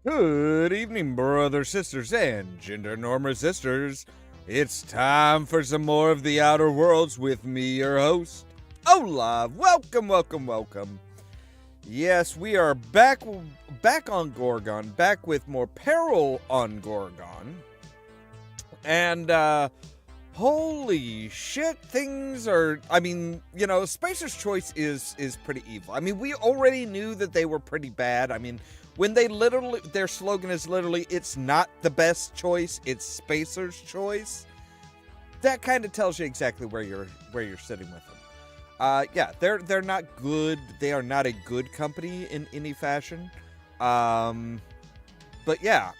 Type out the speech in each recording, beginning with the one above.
Good evening, brothers, sisters, and gender norm resistors. It's time for some more of the Outer Worlds with me, your host, Ollamh. Welcome. Yes, we are back on Gorgon, back with more peril on Gorgon. And, holy shit, things are, Spacer's Choice is pretty evil. I mean, we already knew that they were pretty bad. I mean, when their slogan is literally, it's not the best choice, it's Spacer's Choice. That kind of tells you exactly where you're sitting with them. Yeah, they're not good. They are not a good company in any fashion. But yeah,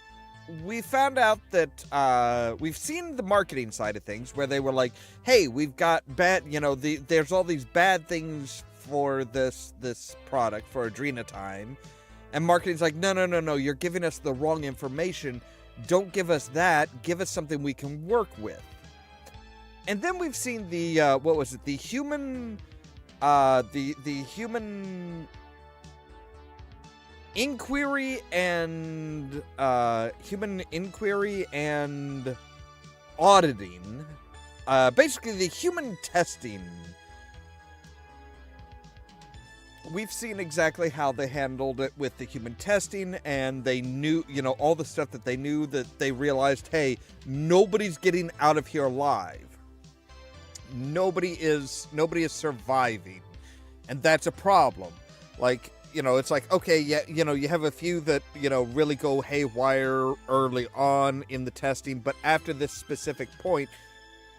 we found out that we've seen the marketing side of things where they were like, hey, we've got bad, there's all these bad things for this product, for Adrena-Time. And marketing's like, no, you're giving us the wrong information. Don't give us that. Give us something we can work with. And then we've seen the, the human, the human inquiry and, auditing. Basically the human testing. We've seen exactly how they handled it with the human testing, and they knew, all the stuff that they knew, that they realized, hey, nobody's getting out of here alive. Nobody is surviving. And that's a problem. Like, it's like, okay, yeah, you have a few that, really go haywire early on in the testing, but after this specific point,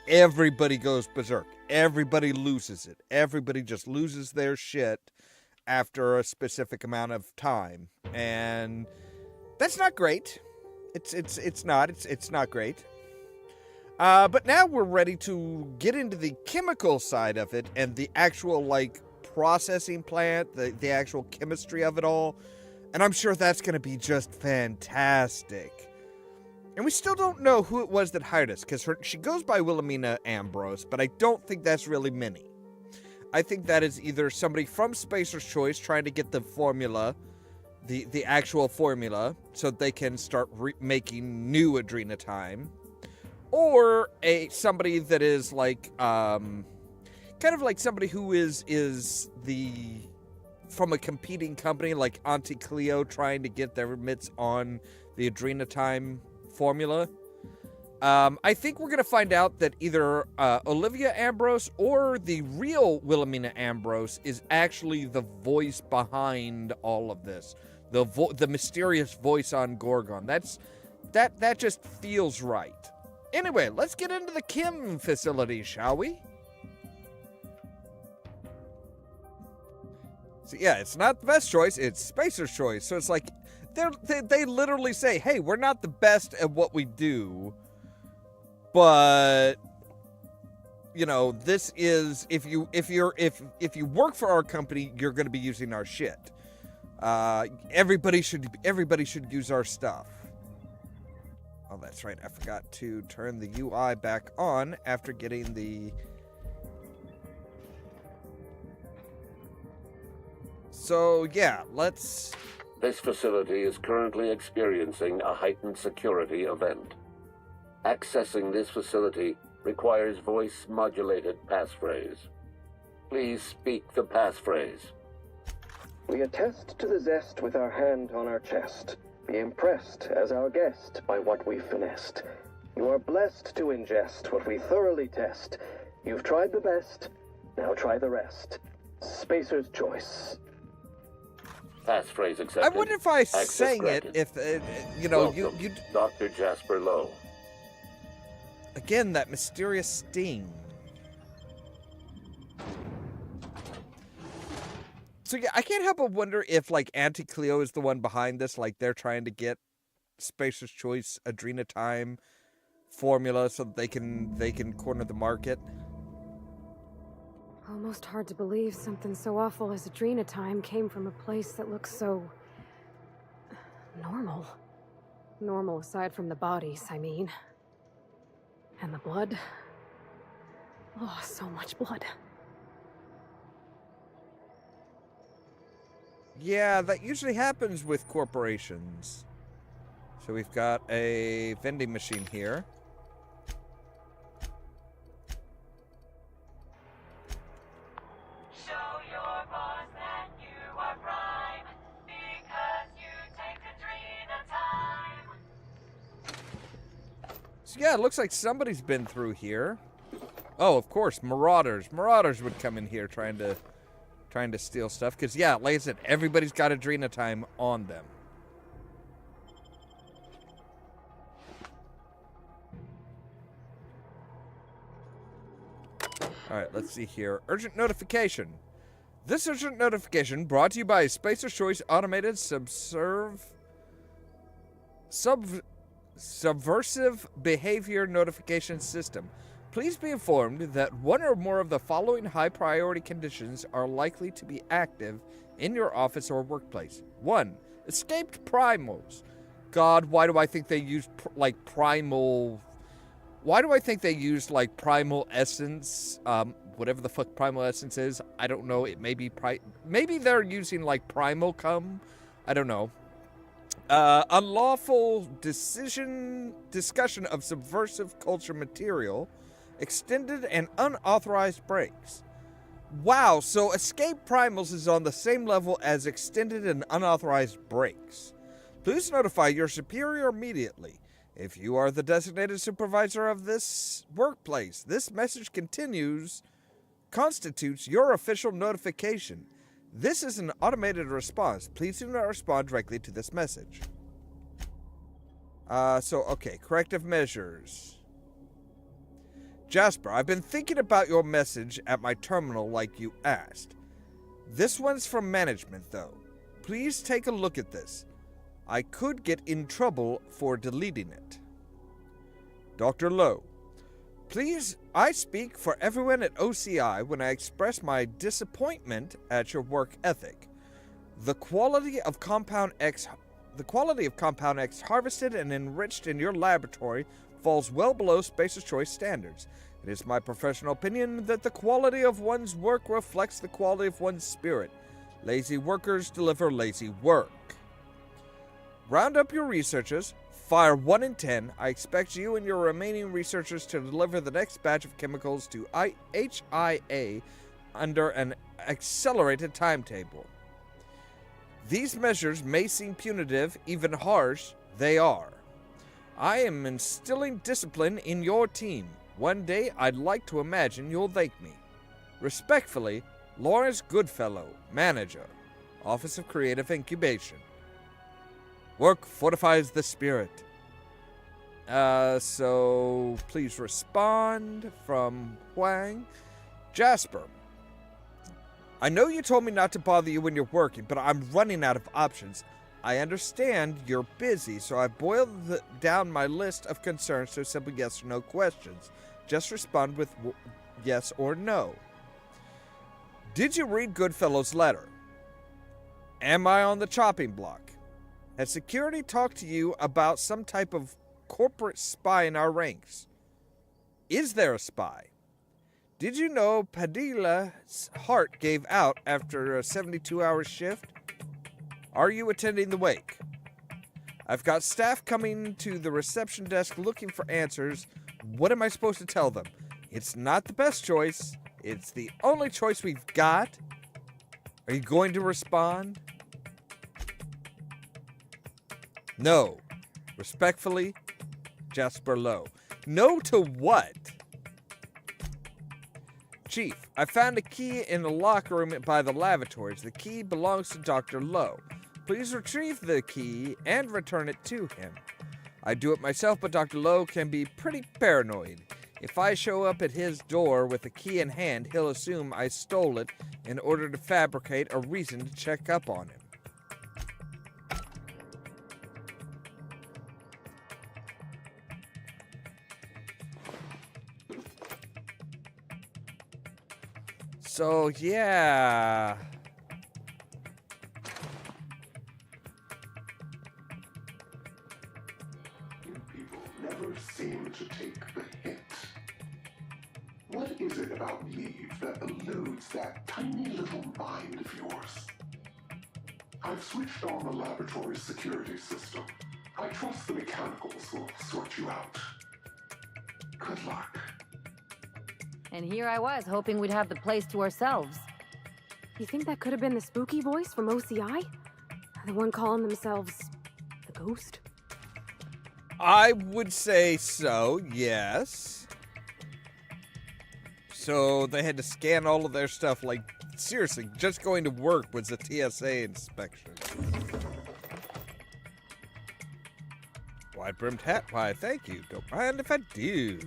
everybody goes berserk. Everybody loses it. Everybody just loses their shit after a specific amount of time, and that's not great. It's not great. But now we're ready to get into the chemical side of it and the actual processing plant, the actual chemistry of it all, and I'm sure that's going to be just fantastic. And we still don't know who it was that hired us, because she goes by Wilhelmina Ambrose, but I don't think that's really many. I think that is either somebody from Spacer's Choice trying to get the formula, the actual formula, so they can start making new Adrena-Time, or somebody that is kind of like somebody who is from a competing company like Auntie Cleo trying to get their mitts on the Adrena-Time formula. I think we're going to find out that either Olivia Ambrose or the real Wilhelmina Ambrose is actually the voice behind all of this. The mysterious voice on Gorgon. That just feels right. Anyway, let's get into the Kim facility, shall we? So yeah, it's not the best choice, it's Spacer's Choice. So it's like, they literally say, hey, we're not the best at what we do, but this is, if you work for our company, you're going to be using our shit. Everybody should use our stuff. Oh, that's right. I forgot to turn the UI back on after getting the. So yeah, let's. This facility is currently experiencing a heightened security event. Accessing this facility requires voice-modulated passphrase. Please speak the passphrase. We attest to the zest with our hand on our chest. Be impressed as our guest by what we've finessed. You are blessed to ingest what we thoroughly test. You've tried the best, now try the rest. Spacer's Choice. Passphrase accepted. I wonder if I Access sang granted. it, if Welcome, you Dr. Jasper Lowe. again, that mysterious sting. So yeah, I can't help but wonder if Auntie Cleo is the one behind this, they're trying to get Spacer's Choice Adrena-Time formula so that they can corner the market. Almost hard to believe something so awful as Adrena-Time came from a place that looks so normal. Normal aside from the bodies, I mean. And the blood. Oh, so much blood. Yeah, that usually happens with corporations. So we've got a vending machine here. Show your boss that you are prime, because you take Adrena-Time. So yeah, it looks like somebody's been through here. Oh, of course, marauders. Marauders would come in here trying to steal stuff. Because, yeah, like I said, everybody's got Adrena-Time on them. Alright, let's see here. Urgent notification. This urgent notification brought to you by Spacer's Choice Automated Subversive Behavior Notification System. Please be informed that one or more of the following high priority conditions are likely to be active in your office or workplace. 1. Escaped primals. God, why do I think they used primal... Why do I think they used primal essence? Whatever the fuck primal essence is. I don't know. It may be maybe they're using primal cum. I don't know. Unlawful discussion of subversive culture material. Extended and unauthorized breaks. Wow, so escape primals is on the same level as extended and unauthorized breaks. Please notify your superior immediately. If you are the designated supervisor of this workplace, this message constitutes your official notification. This is an automated response. Please do not respond directly to this message. Okay, corrective measures. Jasper, I've been thinking about your message at my terminal like you asked. This one's from management, though. Please take a look at this. I could get in trouble for deleting it. Dr. Lowe, please, I speak for everyone at OCI when I express my disappointment at your work ethic. The quality of Compound X harvested and enriched in your laboratory falls well below Spacer's Choice standards. It is my professional opinion that the quality of one's work reflects the quality of one's spirit. Lazy workers deliver lazy work. Round up your researchers. Fire 1 in 10. I expect you and your remaining researchers to deliver the next batch of chemicals to HIA under an accelerated timetable. These measures may seem punitive, even harsh. They are. I am instilling discipline in your team. One day, I'd like to imagine you'll thank me. Respectfully, Lawrence Goodfellow, Manager, Office of Creative Incubation. Work fortifies the spirit. So please respond from Huang. Jasper, I know you told me not to bother you when you're working, but I'm running out of options. I understand you're busy, so I boiled down my list of concerns to simple yes or no questions. Just respond with yes or no. Did you read Goodfellow's letter? Am I on the chopping block? Has security talked to you about some type of corporate spy in our ranks? Is there a spy? Did you know Padilla's heart gave out after a 72-hour shift? Are you attending the wake? I've got staff coming to the reception desk looking for answers. What am I supposed to tell them? It's not the best choice. It's the only choice we've got. Are you going to respond? No. Respectfully, Jasper Lowe. No to what? Chief, I found a key in the locker room by the lavatories. The key belongs to Dr. Lowe. Please retrieve the key and return it to him. I do it myself, but Dr. Lowe can be pretty paranoid. If I show up at his door with the key in hand, he'll assume I stole it in order to fabricate a reason to check up on him. So, yeah. You people never seem to take the hint. What is it about Leave that eludes that tiny little mind of yours? I've switched on the laboratory's security system. I trust the mechanicals will sort you out. Good luck. And here I was, hoping we'd have the place to ourselves. You think that could have been the spooky voice from OCI? The one calling themselves the Ghost? I would say so, yes. So they had to scan all of their stuff. Like, seriously, just going to work was a TSA inspection. Wide-brimmed hat, why, thank you. Don't mind if I do.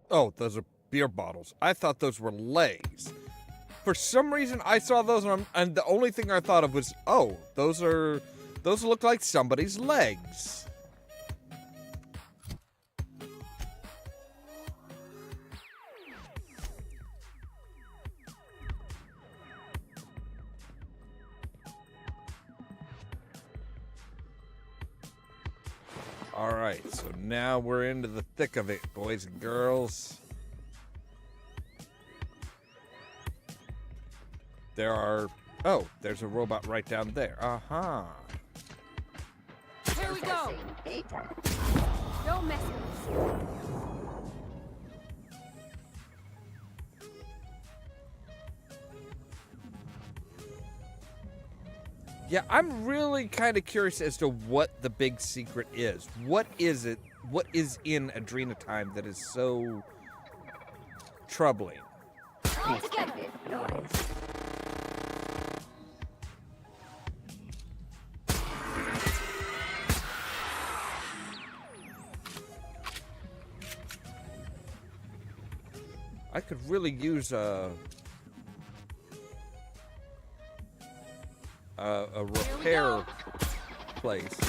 Oh, those are beer bottles. I thought those were legs. For some reason, I saw those, and the only thing I thought of was, oh, those look like somebody's legs. All right, so now we're into the thick of it, boys and girls. Oh, there's a robot right down there. Uh-huh. Here we go! Don't mess with us. Yeah, I'm really kind of curious as to what the big secret is. What is it? What is in Adrena-Time that is so troubling? All together! I could really use a repair place.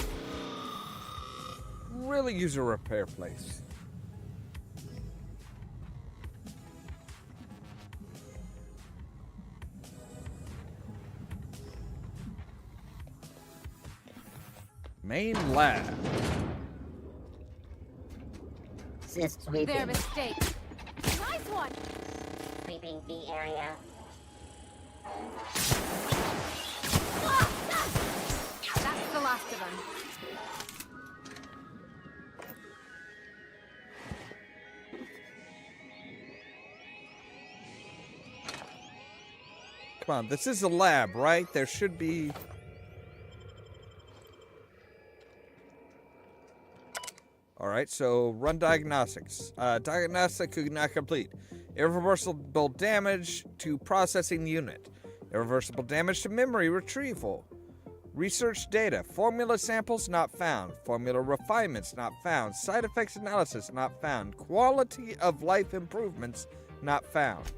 Really use a repair place. Main lab. Their mistake. Nice one! Sweeping the area. That's the last of them. Come on, this is a lab, right? There should be... Alright, so run diagnostics. Diagnostic could not complete. Irreversible damage to processing unit. Irreversible damage to memory retrieval. Research data. Formula samples not found. Formula refinements not found. Side effects analysis not found. Quality of life improvements not found.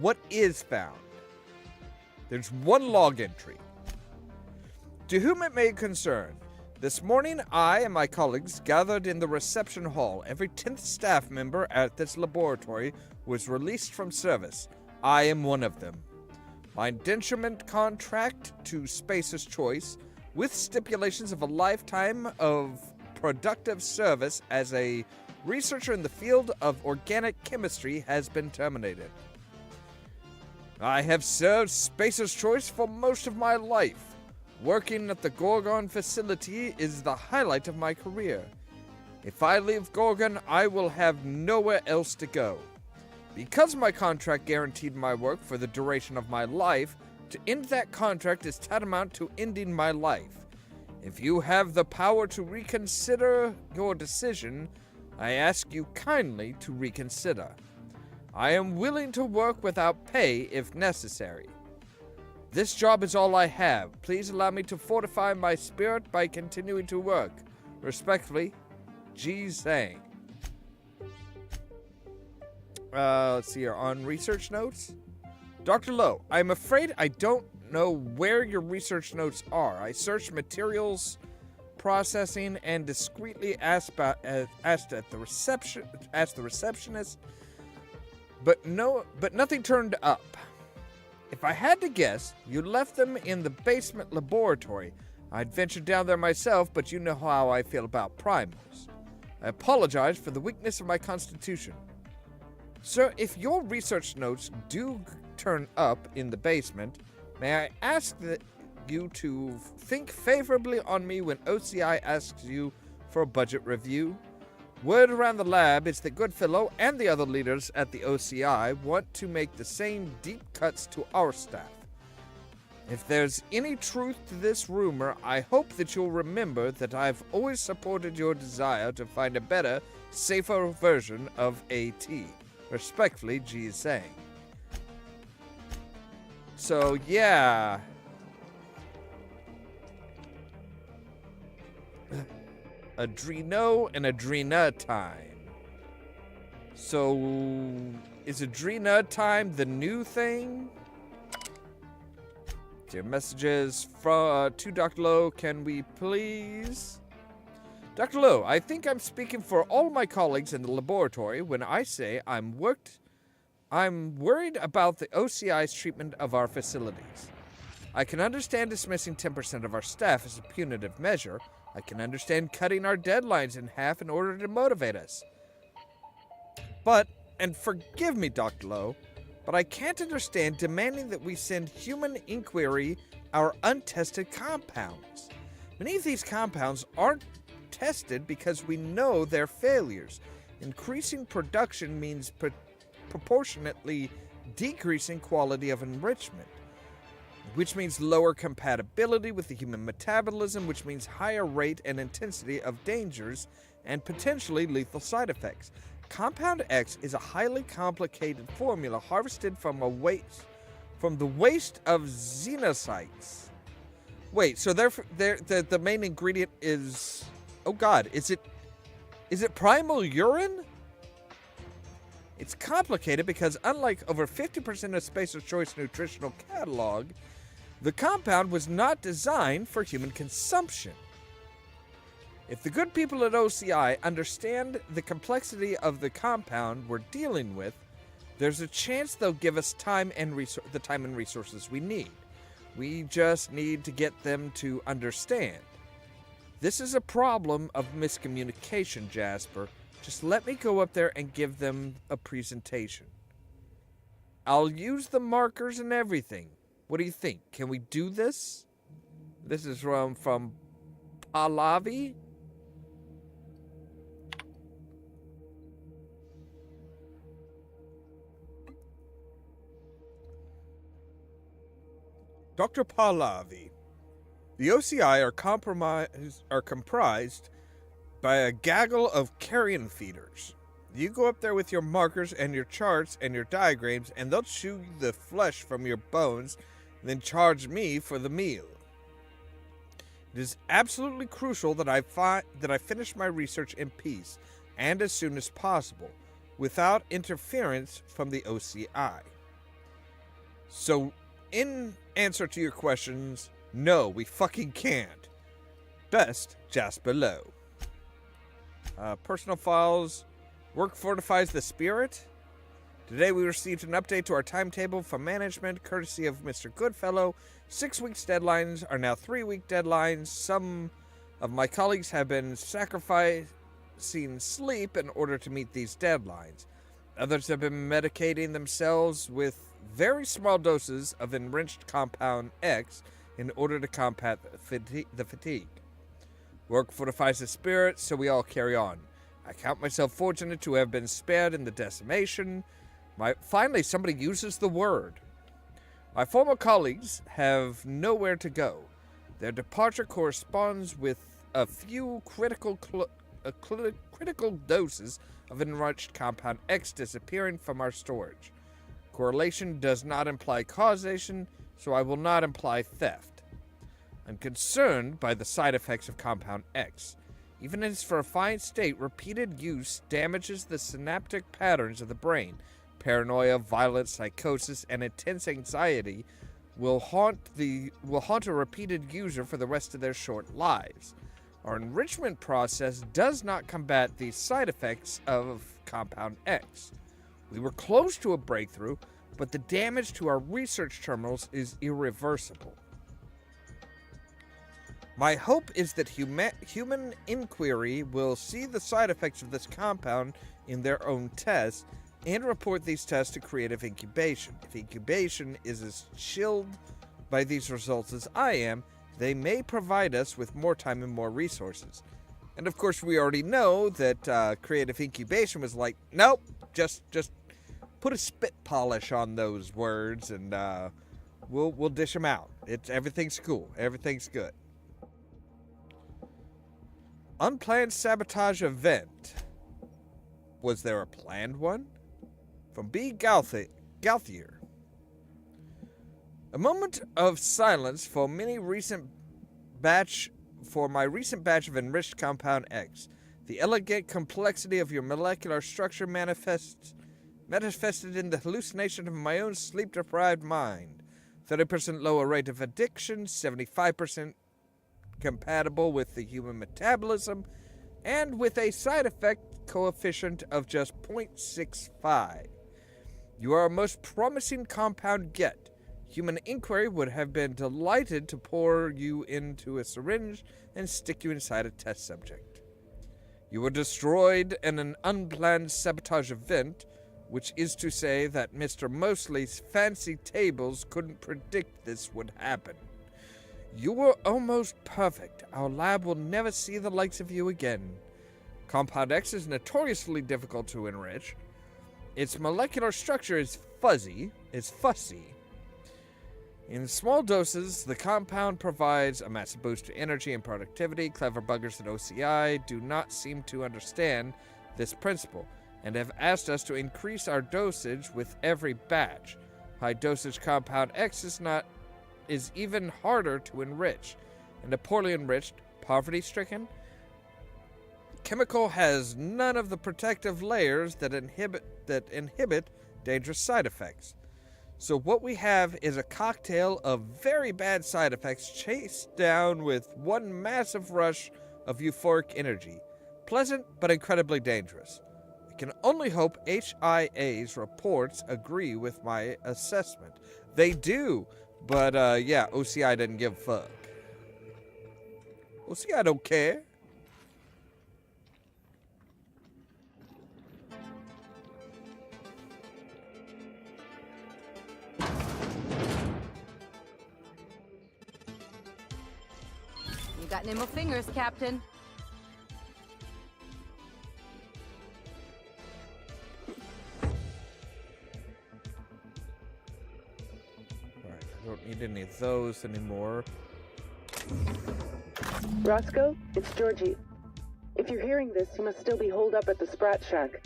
What is found? There's one log entry. To whom it may concern, this morning I and my colleagues gathered in the reception hall. Every 10th staff member at this laboratory was released from service. I am one of them. My indenturement contract to Spacer's Choice, with stipulations of a lifetime of productive service as a researcher in the field of organic chemistry, has been terminated. I have served Spacer's Choice for most of my life. Working at the Gorgon facility is the highlight of my career. If I leave Gorgon, I will have nowhere else to go. Because my contract guaranteed my work for the duration of my life, to end that contract is tantamount to ending my life. If you have the power to reconsider your decision, I ask you kindly to reconsider. I am willing to work without pay if necessary. This job is all I have. Please allow me to fortify my spirit by continuing to work. Respectfully, G. Zhang. Let's see here. On research notes? Dr. Lowe, I'm afraid I don't know where your research notes are. I searched materials processing and discreetly asked the receptionist, but nothing turned up. If I had to guess, you left them in the basement laboratory. I'd venture down there myself, but you know how I feel about primals. I apologize for the weakness of my constitution. Sir, if your research notes do turn up in the basement, may I ask that you to think favorably on me when OCI asks you for a budget review? Word around the lab is that Goodfellow and the other leaders at the OCI want to make the same deep cuts to our staff. If there's any truth to this rumor, I hope that you'll remember that I've always supported your desire to find a better, safer version of AT. Respectfully, G is saying. So, yeah. Adreno and Adrena-Time. So, is Adrena-Time the new thing? Dear messages to Dr. Lowe, can we please? Dr. Lowe, I think I'm speaking for all my colleagues in the laboratory when I say I'm worried about the OCI's treatment of our facilities. I can understand dismissing 10% of our staff as a punitive measure. I can understand cutting our deadlines in half in order to motivate us. But, and forgive me, Dr. Lowe, but I can't understand demanding that we send human inquiry our untested compounds. Many of these compounds aren't tested because we know they're failures. Increasing production means proportionately decreasing quality of enrichment, which means lower compatibility with the human metabolism, which means higher rate and intensity of dangers and potentially lethal side effects. Compound X is a highly complicated formula harvested from the waste of xenocytes. Wait, so the main ingredient is, oh god, is it primal urine? It's complicated because unlike over 50% of Spacer's Choice nutritional catalog, the compound was not designed for human consumption. If the good people at OCI understand the complexity of the compound we're dealing with, there's a chance they'll give us the time and resources we need. We just need to get them to understand. This is a problem of miscommunication, Jasper. Just let me go up there and give them a presentation. I'll use the markers and everything. What do you think? Can we do this? This is from Ollamh. Dr. Pahlavi, the OCI are comprised by a gaggle of carrion feeders. You go up there with your markers and your charts and your diagrams, and they'll chew the flesh from your bones, and then charge me for the meal. It is absolutely crucial that I finish my research in peace, and as soon as possible, without interference from the OCI. So, in answer to your questions, no, we fucking can't. Best, Jasper Lowe. Personal files. Work fortifies the spirit. Today we received an update to our timetable from management, courtesy of Mr. Goodfellow. 6 weeks deadlines are now 3-week deadlines. Some of my colleagues have been sacrificing sleep in order to meet these deadlines. Others have been medicating themselves with very small doses of enriched compound X in order to combat the fatigue. Work fortifies the spirit, so we all carry on. I count myself fortunate to have been spared in the decimation. Finally, somebody uses the word. My former colleagues have nowhere to go. Their departure corresponds with a few critical doses of enriched compound X disappearing from our storage. Correlation does not imply causation, so I will not imply theft. I'm concerned by the side effects of compound X. Even in its refined state, repeated use damages the synaptic patterns of the brain. Paranoia, violence, psychosis, and intense anxiety will haunt a repeated user for the rest of their short lives. Our enrichment process does not combat these side effects of compound X. We were close to a breakthrough, but the damage to our research terminals is irreversible. My hope is that human inquiry will see the side effects of this compound in their own tests and report these tests to creative incubation. If incubation is as chilled by these results as I am, they may provide us with more time and more resources. And of course, we already know that creative incubation was like, nope, just put a spit polish on those words, and we'll dish them out. Everything's cool. Everything's good. Unplanned sabotage event. Was there a planned one? From B. Gauthier. A moment of silence for my recent batch of enriched compound X. The elegant complexity of your molecular structure manifested in the hallucination of my own sleep-deprived mind. 30% lower rate of addiction, 75% compatible with the human metabolism, and with a side effect coefficient of just 0.65. You are a most promising compound yet. Human Inquiry would have been delighted to pour you into a syringe and stick you inside a test subject. You were destroyed in an unplanned sabotage event, which is to say that Mr. Mosley's fancy tables couldn't predict this would happen. You were almost perfect. Our lab will never see the likes of you again. Compound X is notoriously difficult to enrich. Its molecular structure is fussy. In small doses, the compound provides a massive boost to energy and productivity. Clever buggers at OCI do not seem to understand this principle and have asked us to increase our dosage with every batch. High dosage compound X is even harder to enrich, and a poorly enriched, poverty-stricken chemical has none of the protective layers that inhibit dangerous side effects. So what we have is a cocktail of very bad side effects chased down with one massive rush of euphoric energy. Pleasant, but incredibly dangerous. I can only hope HIA's reports agree with my assessment. They do, but yeah, OCI didn't give a fuck. OCI don't care. You got nimble fingers, Captain. Alright, I don't need any of those anymore. Roscoe, it's Georgie. If you're hearing this, you must still be holed up at the Sprat Shack.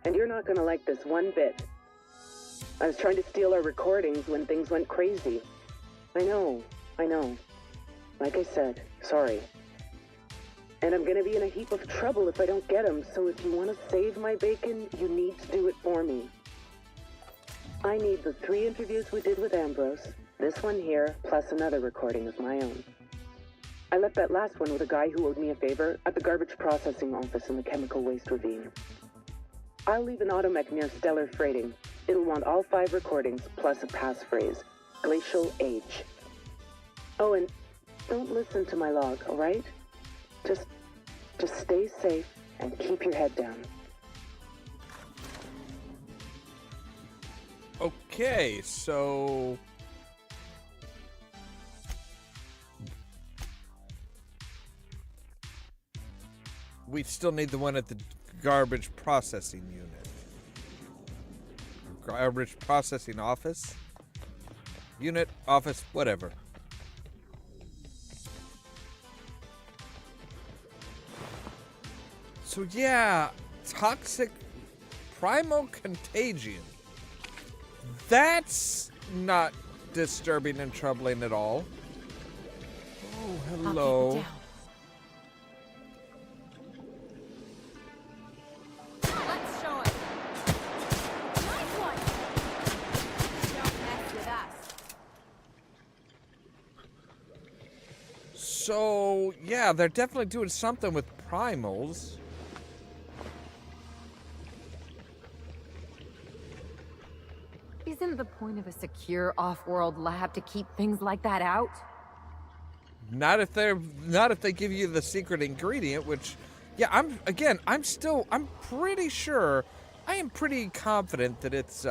And you're not gonna like this one bit. I was trying to steal our recordings when things went crazy. I know. Like I said, sorry. And I'm gonna be in a heap of trouble if I don't get them, so if you want to save my bacon, you need to do it for me. I need the 3 interviews we did with Ambrose, this one here, plus another recording of my own. I left that last one with a guy who owed me a favor at the garbage processing office in the chemical waste ravine. I'll leave an automech near Stellar Freighting. It'll want all 5 recordings, plus a passphrase. Glacial Age. Oh, and don't listen to my log, all right? Just stay safe and keep your head down. Okay, so... we still need the one at the garbage processing unit. Garbage processing office? Unit, office, whatever. So yeah, toxic primal contagion. That's not disturbing and troubling at all. Oh, hello. I'll keep it down. Let's show it. Nice one. Don't mess with us. So yeah, they're definitely doing something with primals. Isn't the point of a secure off-world lab to keep things like that out? Not if they give you the secret ingredient, which, yeah, I'm pretty sure, I am pretty confident that it's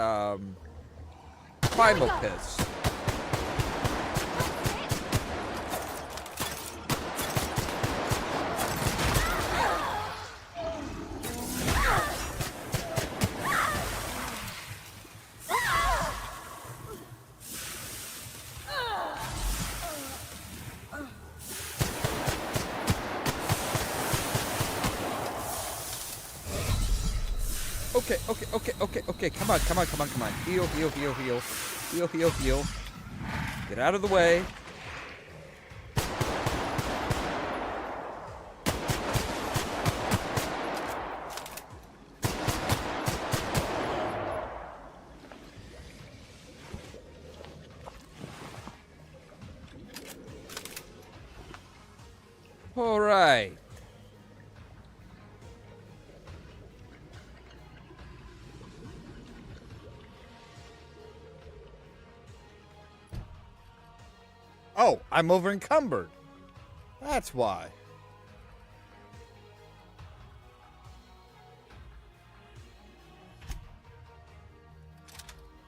primal piss. Okay. Come on. Heal. Heal. Get out of the way. All right. Oh, I'm over encumbered. That's why.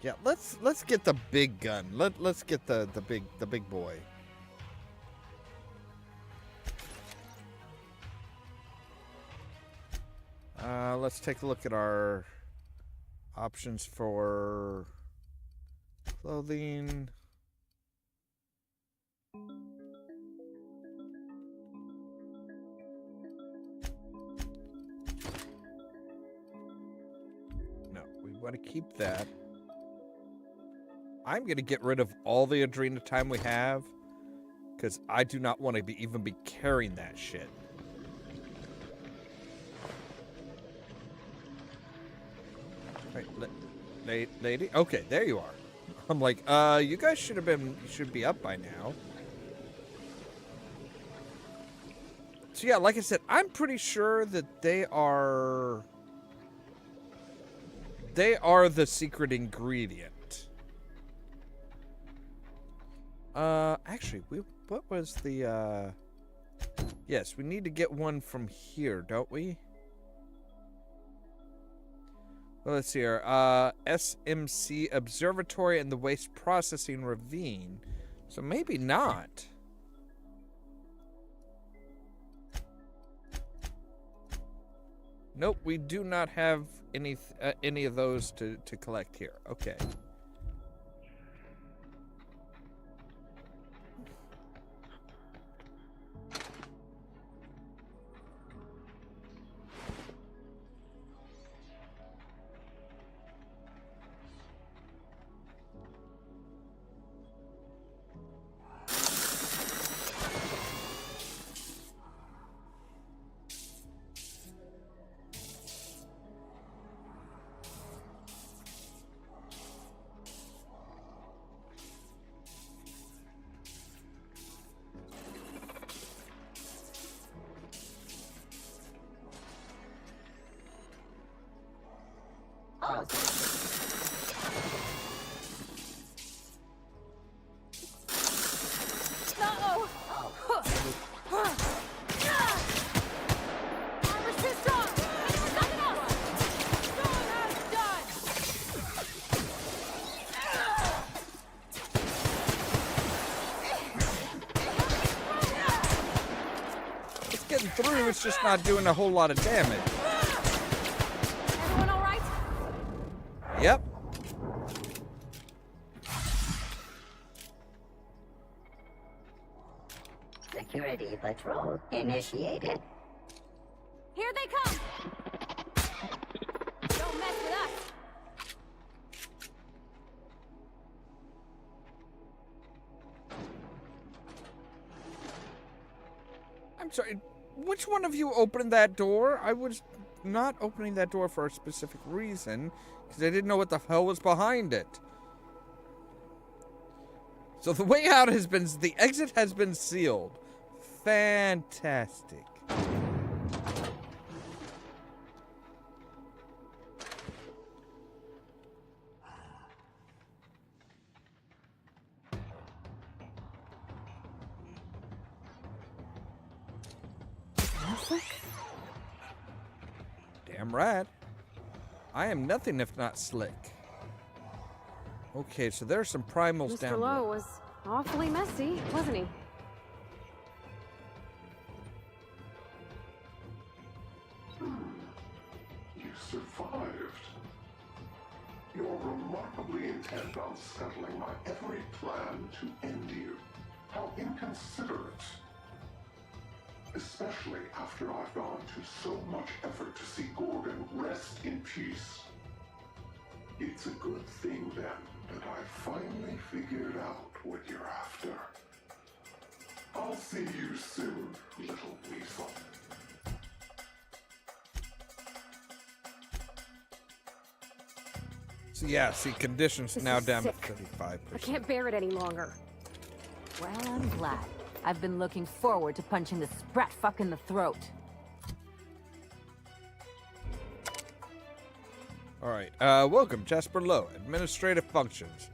Yeah, let's get the big gun. Let's get the big boy. Let's take a look at our options for clothing. No, we want to keep that. I'm going to get rid of all the Adrena-Time we have, because I do not want to even be carrying that shit. Right, lady? Okay, there you are. I'm like, you guys should be up by now. So yeah, like I said, I'm pretty sure that they are the secret ingredient. Actually, what was the, yes, we need to get one from here, don't we? Well, let's see here. SMC Observatory and the Waste Processing Ravine. So maybe not. Nope, we do not have any of those to collect here. Okay. Through, it's just not doing a whole lot of damage. Everyone all right? Yep. Security patrol initiated. Here they come! Don't mess with us! I'm sorry. Which one of you opened that door? I was not opening that door for a specific reason, because I didn't know what the hell was behind it. So the way out has been, the exit has been sealed. Fantastic. Damn right. I am nothing if not slick. Okay, so there's some primals Mr. down Lowe below. was awfully messy, wasn't he? You survived. You're remarkably intent on scuttling my every plan to end you. How inconsiderate. Especially after I've gone to so much effort to see Gordon rest in peace. It's a good thing, then, that I finally figured out what you're after. I'll see you soon, little weasel. So yeah, see, conditions This now is down sick. to 35%. I can't bear it any longer. Well, I'm glad. I've been looking forward to punching the sprat fuck in the throat. Alright, welcome, Jasper Lowe. Administrative functions.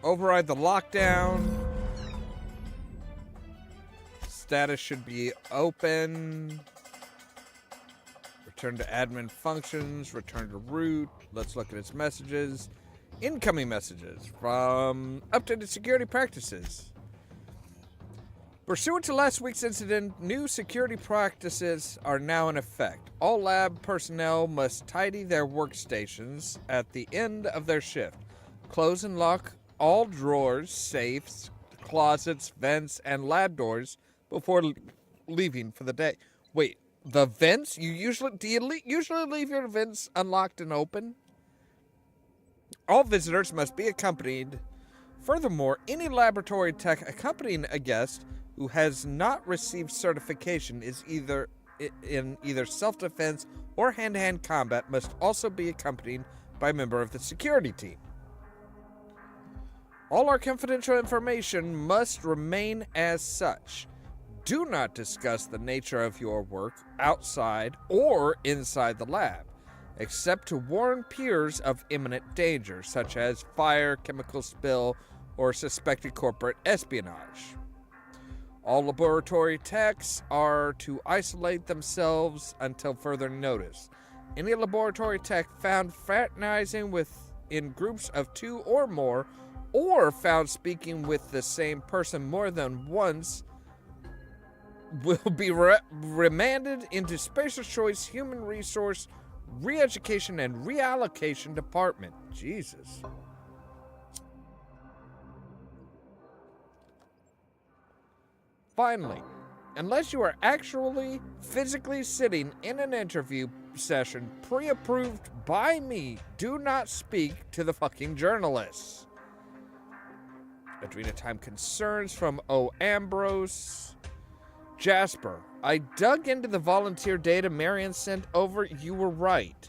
Override the lockdown. Status should be open. Return to admin functions. Return to root. Let's look at its messages. Incoming messages from updated security practices. Pursuant to last week's incident, new security practices are now in effect. All lab personnel must tidy their workstations at the end of their shift. Close and lock all drawers, safes, closets, vents, and lab doors before leaving for the day. Wait, the vents? Do you usually leave your vents unlocked and open? All visitors must be accompanied. Furthermore, any laboratory tech accompanying a guest who has not received certification is either self-defense or hand-to-hand combat must also be accompanied by a member of the security team. All our confidential information must remain as such. Do not discuss the nature of your work outside or inside the lab, except to warn peers of imminent danger, such as fire, chemical spill, or suspected corporate espionage. All laboratory techs are to isolate themselves until further notice. Any laboratory tech found fraternizing in groups of 2 or more, or found speaking with the same person more than once, will be remanded into Spacer's Choice Human Resource Re-Education and Reallocation Department. Jesus. Finally, unless you are actually physically sitting in an interview session pre-approved by me, do not speak to the fucking journalists. Adrena-Time concerns from O. Ambrose. Jasper, I dug into the volunteer data Marion sent over. You were right.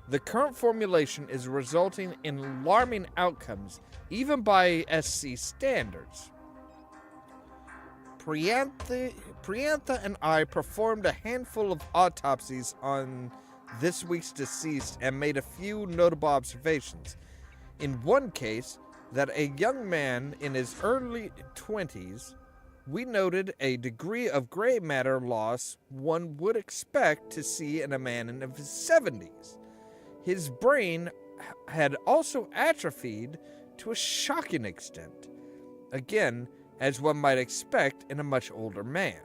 The current formulation is resulting in alarming outcomes, even by SC standards. Priantha and I performed a handful of autopsies on this week's deceased and made a few notable observations. In one case, that a young man in his early 20s, we noted a degree of gray matter loss one would expect to see in a man in his 70s. His brain had also atrophied to a shocking extent. Again, as one might expect in a much older man.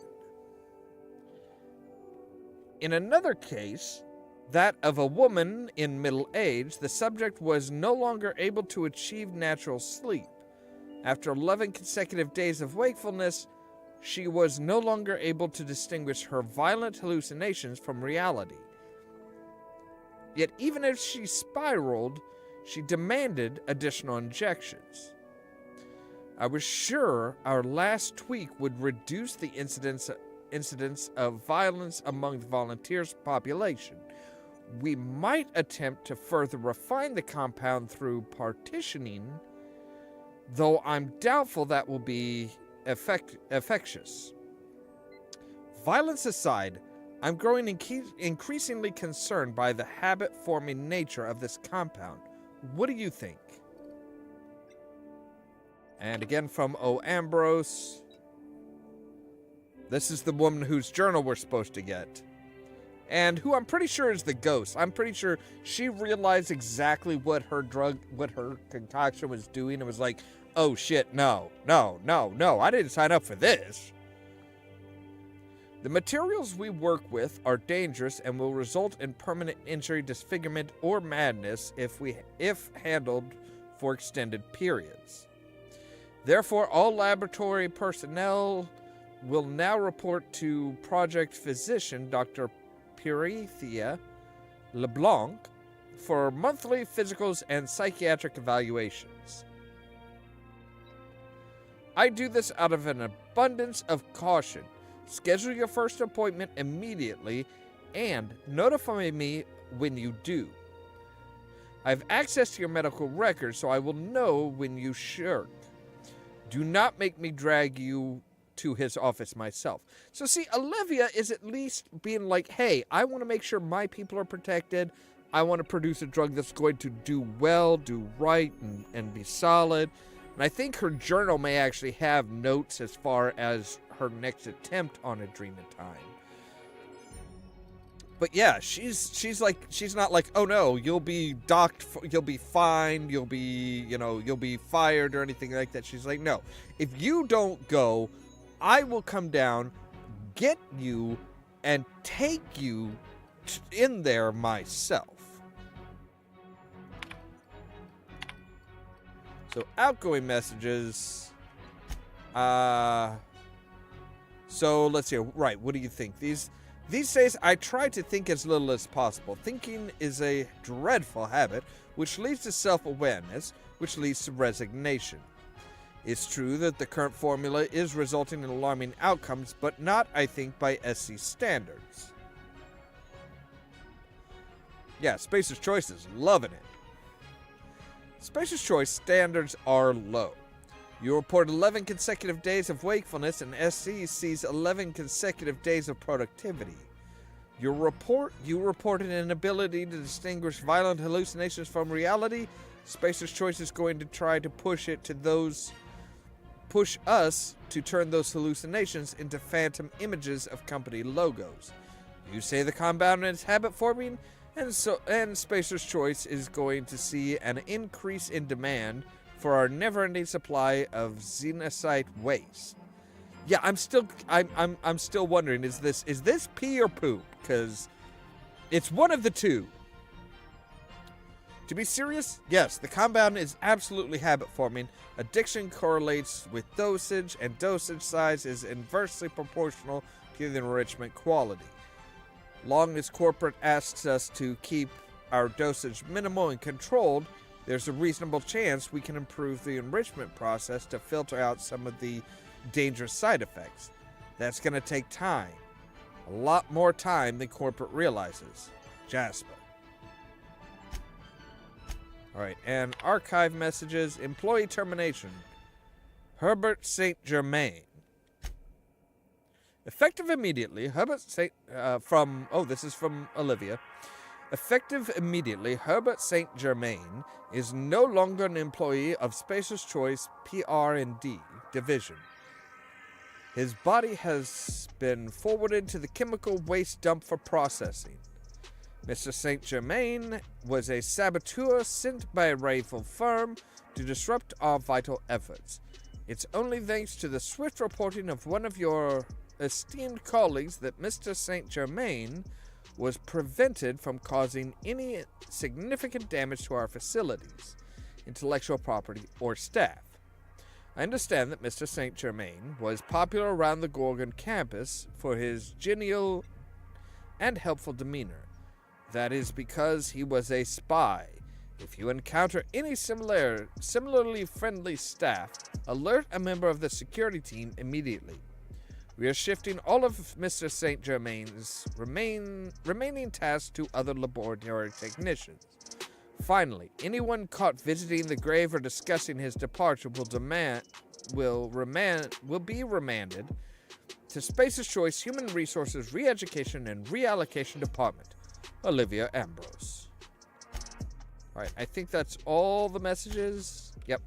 In another case, that of a woman in middle age, the subject was no longer able to achieve natural sleep. After 11 consecutive days of wakefulness, she was no longer able to distinguish her violent hallucinations from reality. Yet even if she spiraled, she demanded additional injections. I was sure our last tweak would reduce the incidence of violence among the volunteers' population. We might attempt to further refine the compound through partitioning, though I'm doubtful that will be effectuous. Violence aside, I'm growing increasingly concerned by the habit-forming nature of this compound. What do you think? And again from O. Ambrose. This is the woman whose journal we're supposed to get. and who I'm pretty sure is the ghost. I'm pretty sure she realized exactly what her concoction was doing and was like, oh shit, no, I didn't sign up for this. The materials we work with are dangerous and will result in permanent injury, disfigurement, or madness if handled for extended periods. Therefore, all laboratory personnel will now report to project physician Dr. Purithia LeBlanc for monthly physicals and psychiatric evaluations. I do this out of an abundance of caution. Schedule your first appointment immediately and notify me when you do. I have access to your medical records, so I will know when you shirk. Do not make me drag you to his office myself. So see, Olivia is at least being like, hey, I want to make sure my people are protected. I want to produce a drug that's going to do well, do right, and be solid. And I think her journal may actually have notes as far as her next attempt on Adrena-Time. But yeah, she's not like, oh no, you'll be docked, you'll be fined, you'll be fired or anything like that. She's like, no, if you don't go, I will come down, get you, and take you in there myself. So outgoing messages. So let's see. Right, what do you think? These days, I try to think as little as possible. Thinking is a dreadful habit, which leads to self-awareness, which leads to resignation. It's true that the current formula is resulting in alarming outcomes, but not, I think, by SC standards. Yeah, Spacer's Choice is loving it. Spacer's Choice standards are low. You report 11 consecutive days of wakefulness, and SC sees 11 consecutive days of productivity. You reported an inability to distinguish violent hallucinations from reality. Spacer's Choice is going to try to push us to turn those hallucinations into phantom images of company logos. You say the compound is habit forming, and Spacer's Choice is going to see an increase in demand for our never-ending supply of xenosite waste. Yeah, I'm still wondering, is this pee or poop? Because it's one of the two. To be serious, yes, the compound is absolutely habit-forming. Addiction correlates with dosage, and dosage size is inversely proportional to the enrichment quality. Long as corporate asks us to keep our dosage minimal and controlled, there's a reasonable chance we can improve the enrichment process to filter out some of the dangerous side effects. That's going to take time. A lot more time than corporate realizes. Jasper. Alright, and archive messages. Employee termination. Herbert St. Germain. Effective immediately, this is from Olivia. Effective immediately, Herbert St. Germain is no longer an employee of Spacer's Choice PR&D division. His body has been forwarded to the chemical waste dump for processing. Mr. St. Germain was a saboteur sent by a rival firm to disrupt our vital efforts. It's only thanks to the swift reporting of one of your esteemed colleagues that Mr. St. Germain was prevented from causing any significant damage to our facilities, intellectual property, or staff. I understand that Mr. St. Germain was popular around the Gorgon campus for his genial and helpful demeanor. That is because he was a spy. If you encounter any similarly friendly staff, alert a member of the security team immediately. We are shifting all of Mr. St. Germain's remaining tasks to other laboratory technicians. Finally, anyone caught visiting the grave or discussing his departure will be remanded to Spacer's Choice Human Resources Re-Education and Reallocation Department. Olivia Ambrose. Alright, I think that's all the messages. Yep.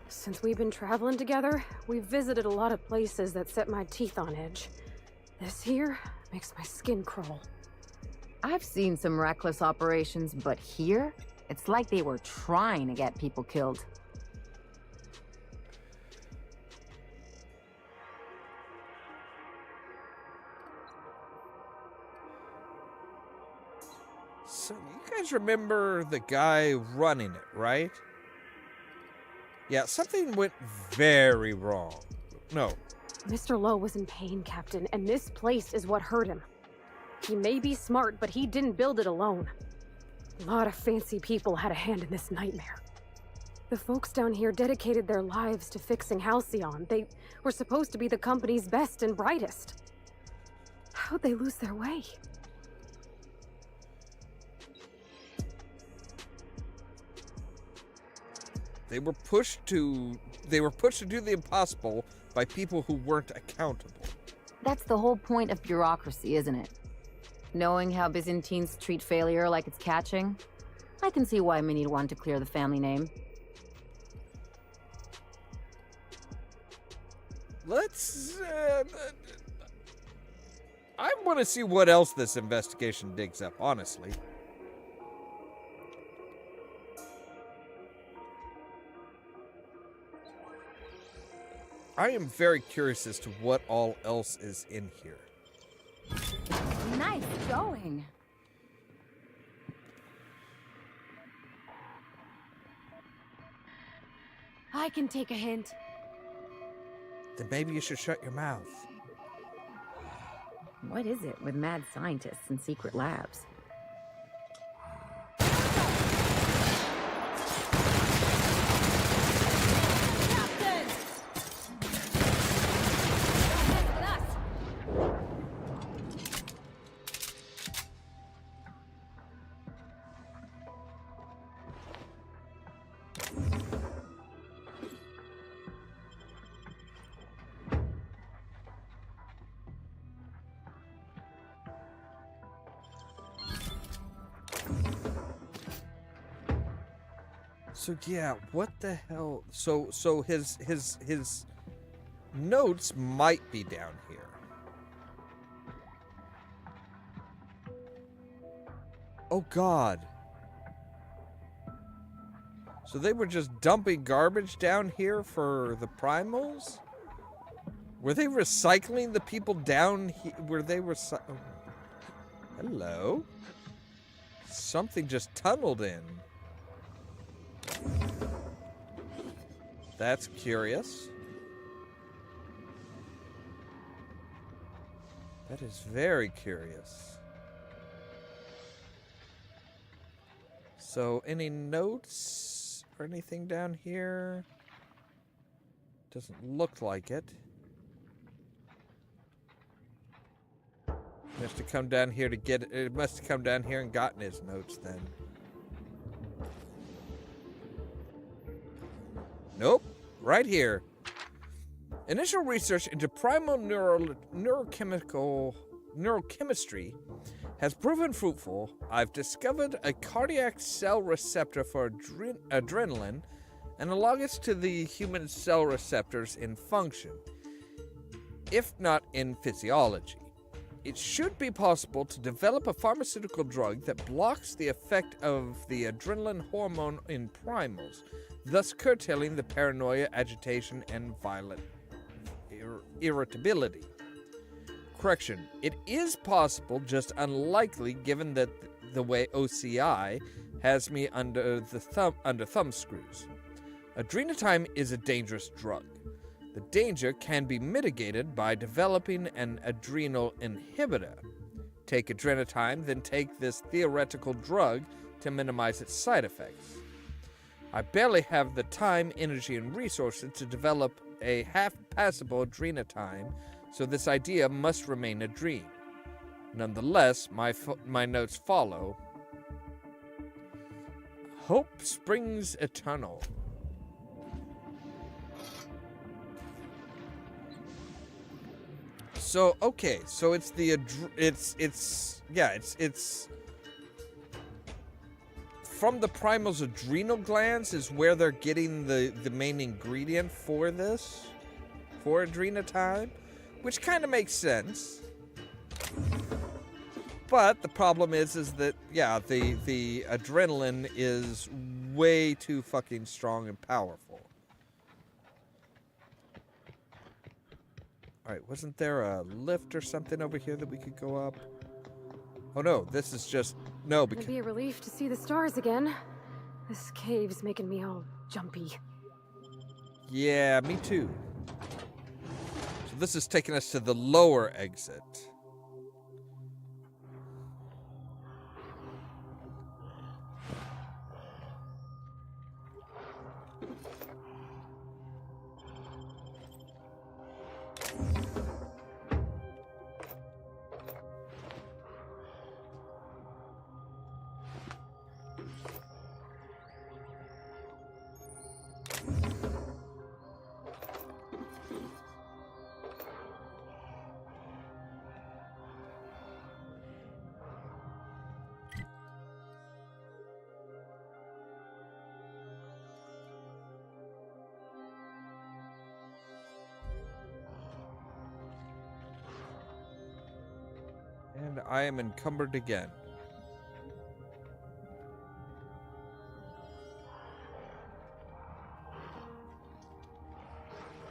Since we've been traveling together, we've visited a lot of places that set my teeth on edge. This here, Makes my skin crawl. I've seen some reckless operations, but here, it's like they were trying to get people killed. So you guys remember the guy running it, right? Yeah, something went very wrong. No. Mr. Lowe was in pain, Captain, and this place is what hurt him. He may be smart, but he didn't build it alone. A lot of fancy people had a hand in this nightmare. The folks down here dedicated their lives to fixing Halcyon. They were supposed to be the company's best and brightest. How'd they lose their way? They were pushed to do the impossible by people who weren't accountable. That's the whole point of bureaucracy, isn't it? Knowing how Byzantines treat failure like it's catching, I can see why Minnie'd want to clear the family name. Let's... I want to see what else this investigation digs up, honestly. I am very curious as to what all else is in here. Nice going. I can take a hint. Then maybe you should shut your mouth. What is it with mad scientists and secret labs? Captain! Don't mess with us! So yeah, what the hell? So his notes might be down here. Oh God. So they were just dumping garbage down here for the primals? Were they recycling the people down here? Were they Hello? Something just tunneled in. That's curious. That is very curious. So, any notes or anything down here? Doesn't look like it. Must have come down here to get it. It must have come down here and gotten his notes then. Nope, right here. Initial research into primal neurochemistry has proven fruitful. I've discovered a cardiac cell receptor for adrenaline analogous to the human cell receptors in function, if not in physiology. It should be possible to develop a pharmaceutical drug that blocks the effect of the adrenaline hormone in primals, thus curtailing the paranoia, agitation, and violent irritability. Correction, it is possible, just unlikely given that the way OCI has me under thumb screws. Adrena-Time is a dangerous drug. The danger can be mitigated by developing an adrenal inhibitor. Take Adrena-Time, then take this theoretical drug to minimize its side effects. I barely have the time, energy, and resources to develop a half-passable Adrena-Time, so this idea must remain a dream. Nonetheless, my notes follow. Hope springs eternal. So okay, so it's the it's from the primal's adrenal glands is where they're getting the main ingredient for this, for Adrena-Time, which kind of makes sense. But the problem is that, yeah, the adrenaline is way too fucking strong and powerful. Alright, wasn't there a lift or something over here that we could go up? Oh no, this is just... No, because... It'd be a relief to see the stars again. This cave's making me all jumpy. Yeah, me too. So this is taking us to the lower exit. And I am encumbered again.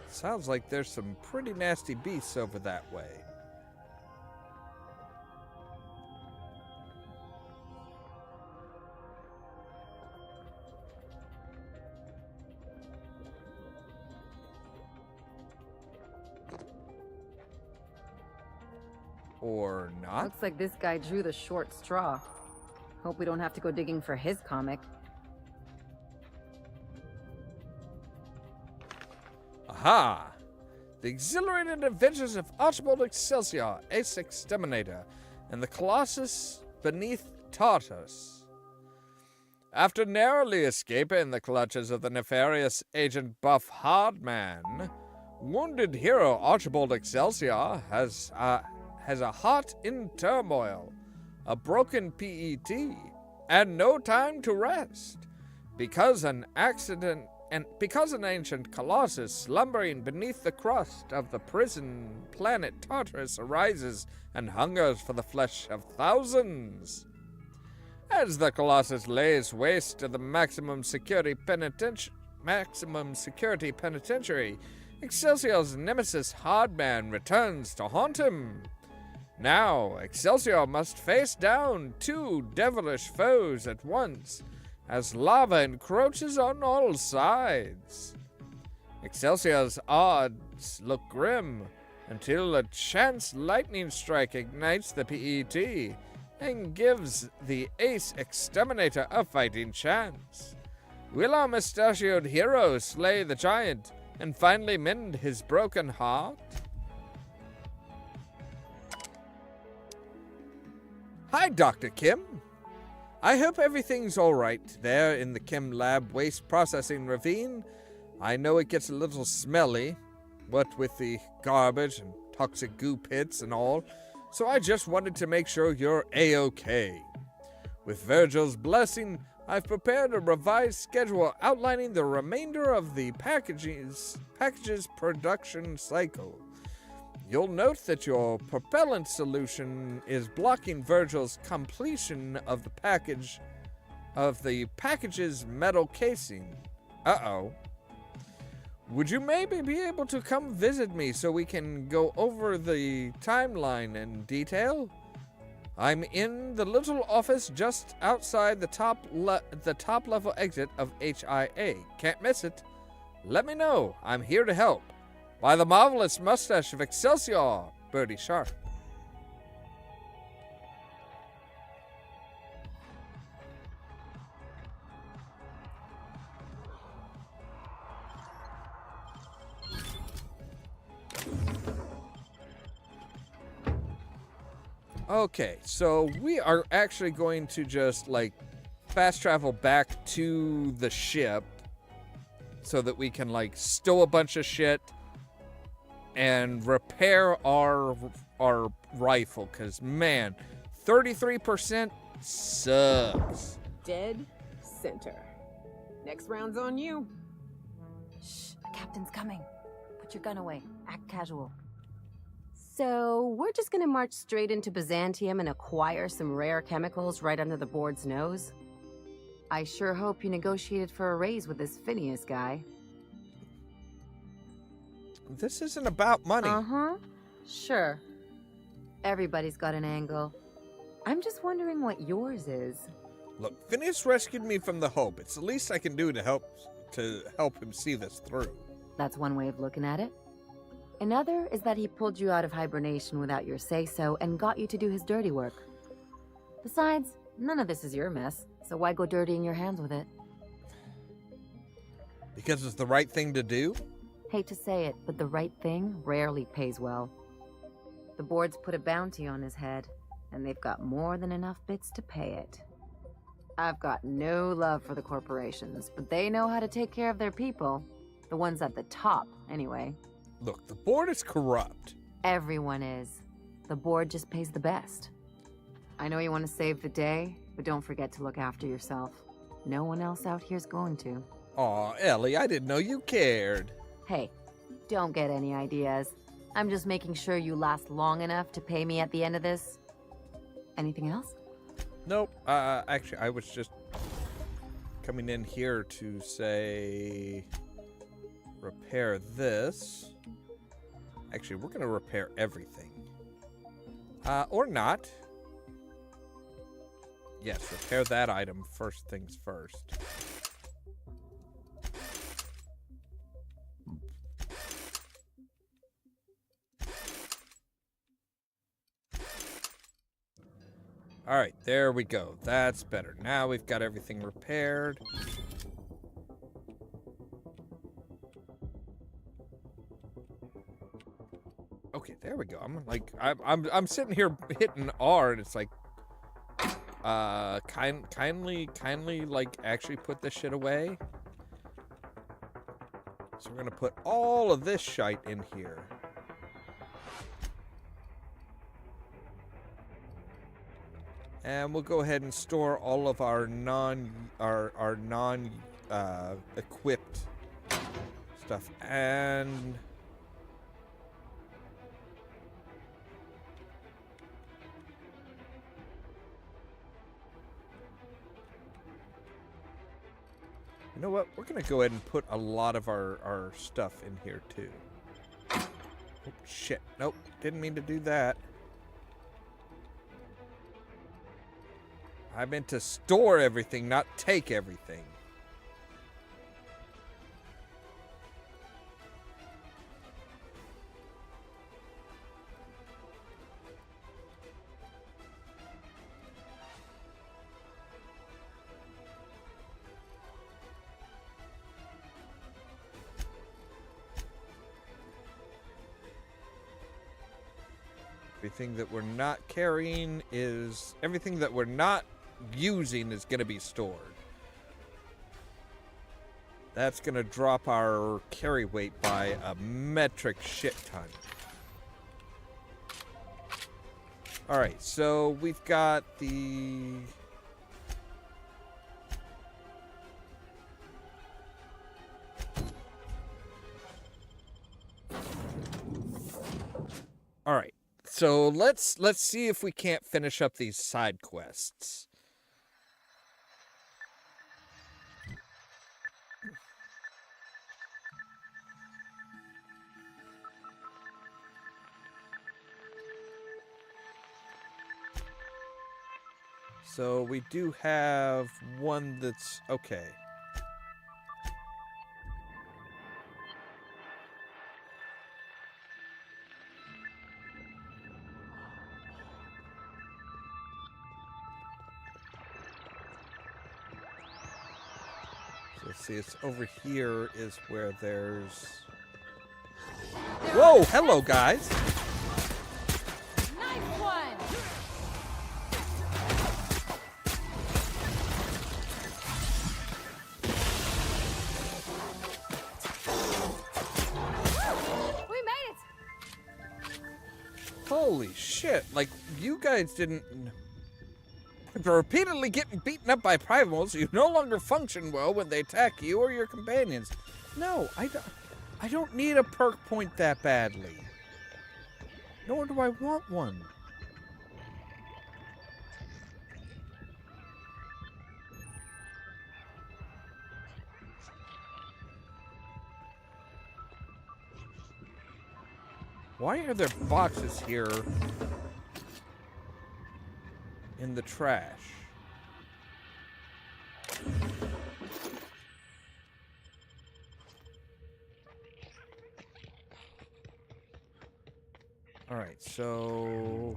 Sounds like there's some pretty nasty beasts over that way. Or not? Looks like this guy drew the short straw. Hope we don't have to go digging for his comic. Aha! The exhilarating adventures of Archibald Excelsior, Ace Exterminator, and the Colossus beneath Tartarus. After narrowly escaping the clutches of the nefarious Agent Buff Hardman, wounded hero Archibald Excelsior has a heart in turmoil, a broken PET, and no time to rest, because an ancient colossus slumbering beneath the crust of the prison planet Tartarus arises and hungers for the flesh of thousands. As the colossus lays waste to the maximum security penitentiary, Excelsior's nemesis Hardman returns to haunt him. Now, Excelsior must face down two devilish foes at once, as lava encroaches on all sides. Excelsior's odds look grim until a chance lightning strike ignites the PET and gives the Ace Exterminator a fighting chance. Will our mustachioed hero slay the giant and finally mend his broken heart? Hi, Dr. Kim. I hope everything's alright there in the chem lab waste processing ravine. I know it gets a little smelly, what with the garbage and toxic goo pits and all, so I just wanted to make sure you're A-OK. With Virgil's blessing, I've prepared a revised schedule outlining the remainder of the package's production cycle. You'll note that your propellant solution is blocking Virgil's completion of the package's metal casing. Uh-oh. Would you maybe be able to come visit me so we can go over the timeline in detail? I'm in the little office just outside the top level exit of HIA. Can't miss it. Let me know. I'm here to help. By the marvelous mustache of Excelsior, Birdie Sharp. Okay, so we are actually going to just, like, fast travel back to the ship so that we can, like, stow a bunch of shit and repair our rifle, because, man, 33% sucks. Dead center. Next round's on you. Shh, the captain's coming. Put your gun away. Act casual. So, we're just gonna march straight into Byzantium and acquire some rare chemicals right under the board's nose? I sure hope you negotiated for a raise with this Phineas guy. This isn't about money. Uh-huh. Sure. Everybody's got an angle. I'm just wondering what yours is. Look, Phineas rescued me from the Hope. It's the least I can do to help him see this through. That's one way of looking at it. Another is that he pulled you out of hibernation without your say-so and got you to do his dirty work. Besides, none of this is your mess, so why go dirtying your hands with it? Because it's the right thing to do? Hate to say it, but the right thing rarely pays well. The board's put a bounty on his head, and they've got more than enough bits to pay it. I've got no love for the corporations, but they know how to take care of their people. The ones at the top, anyway. Look, the board is corrupt. Everyone is. The board just pays the best. I know you want to save the day, but don't forget to look after yourself. No one else out here's going to. Aw, Ellie, I didn't know you cared. Hey, don't get any ideas. I'm just making sure you last long enough to pay me at the end of this. Anything else? Nope. Actually, I was just coming in here to say repair this. Actually, we're going to repair everything. Or not. Yes, repair that item first things first. Alright, there we go. That's better. Now we've got everything repaired. Okay, there we go. I'm sitting here hitting R and it's like kindly like actually put this shit away. So we're gonna put all of this shite in here. And we'll go ahead and store all of our equipped stuff. And you know what? We're gonna go ahead and put a lot of our stuff in here too. Oh, shit. Nope. Didn't mean to do that. I meant to store everything, not take everything. Everything that we're not carrying is... Everything that we're not using is going to be stored. That's going to drop our carry weight by a metric shit ton. Alright, so we've got the... Alright, so let's see if we can't finish up these side quests. So we do have one that's okay. So let's see, it's over here is where there's... Whoa, hello guys! Holy shit, like, you guys didn't... After repeatedly getting beaten up by primals, you no longer function well when they attack you or your companions. No, I don't need a perk point that badly. Nor do I want one. Why are there boxes here in the trash? Alright, so...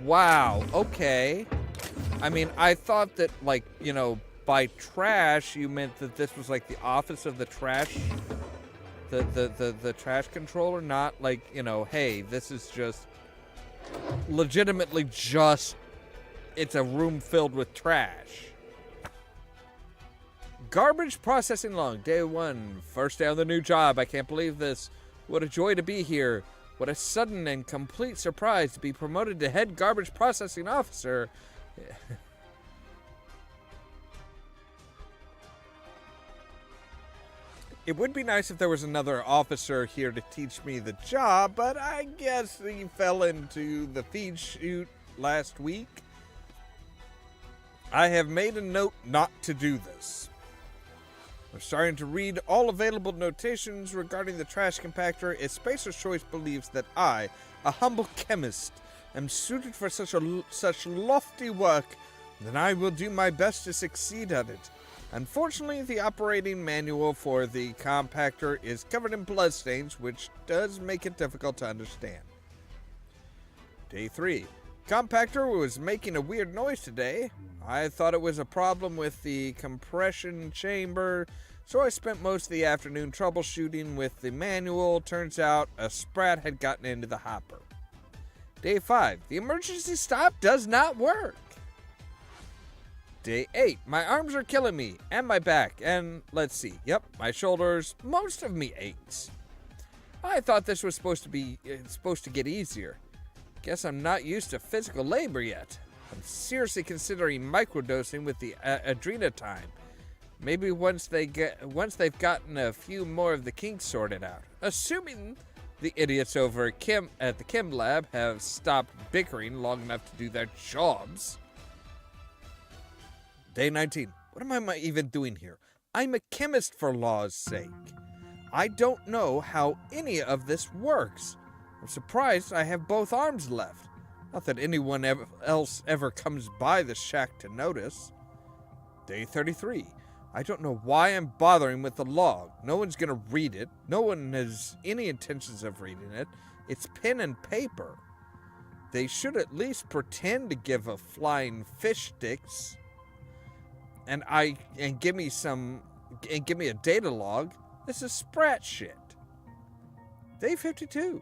Wow, okay. I mean, I thought that, like, you know, by trash, you meant that this was like the office of the trash, the trash controller, not like, you know, hey, this is just legitimately just, it's a room filled with trash. Garbage processing log, day 1, first day on the new job. I can't believe this. What a joy to be here. What a sudden and complete surprise to be promoted to head garbage processing officer. It would be nice if there was another officer here to teach me the job, but I guess he fell into the feed chute last week. I have made a note not to do this. I'm starting to read all available notations regarding the trash compactor. If Spacer's Choice believes that I, a humble chemist, am suited for such lofty work, then I will do my best to succeed at it. Unfortunately, the operating manual for the compactor is covered in bloodstains, which does make it difficult to understand. Day 3. Compactor was making a weird noise today. I thought it was a problem with the compression chamber, so I spent most of the afternoon troubleshooting with the manual. Turns out a sprat had gotten into the hopper. Day 5. The emergency stop does not work. Day 8. My arms are killing me, and my back, and let's see. Yep, my shoulders. Most of me aches. I thought this was supposed to get easier. Guess I'm not used to physical labor yet. I'm seriously considering microdosing with the Adrena-Time. Maybe once they've gotten a few more of the kinks sorted out. Assuming the idiots over at the chem lab have stopped bickering long enough to do their jobs. Day 19. What am I even doing here? I'm a chemist, for law's sake. I don't know how any of this works. I'm surprised I have both arms left. Not that anyone else ever comes by the shack to notice. Day 33. I don't know why I'm bothering with the log. No one's gonna read it. No one has any intentions of reading it. It's pen and paper. They should at least pretend to give a flying fish sticks. And give me a data log. This is sprat shit. Day 52.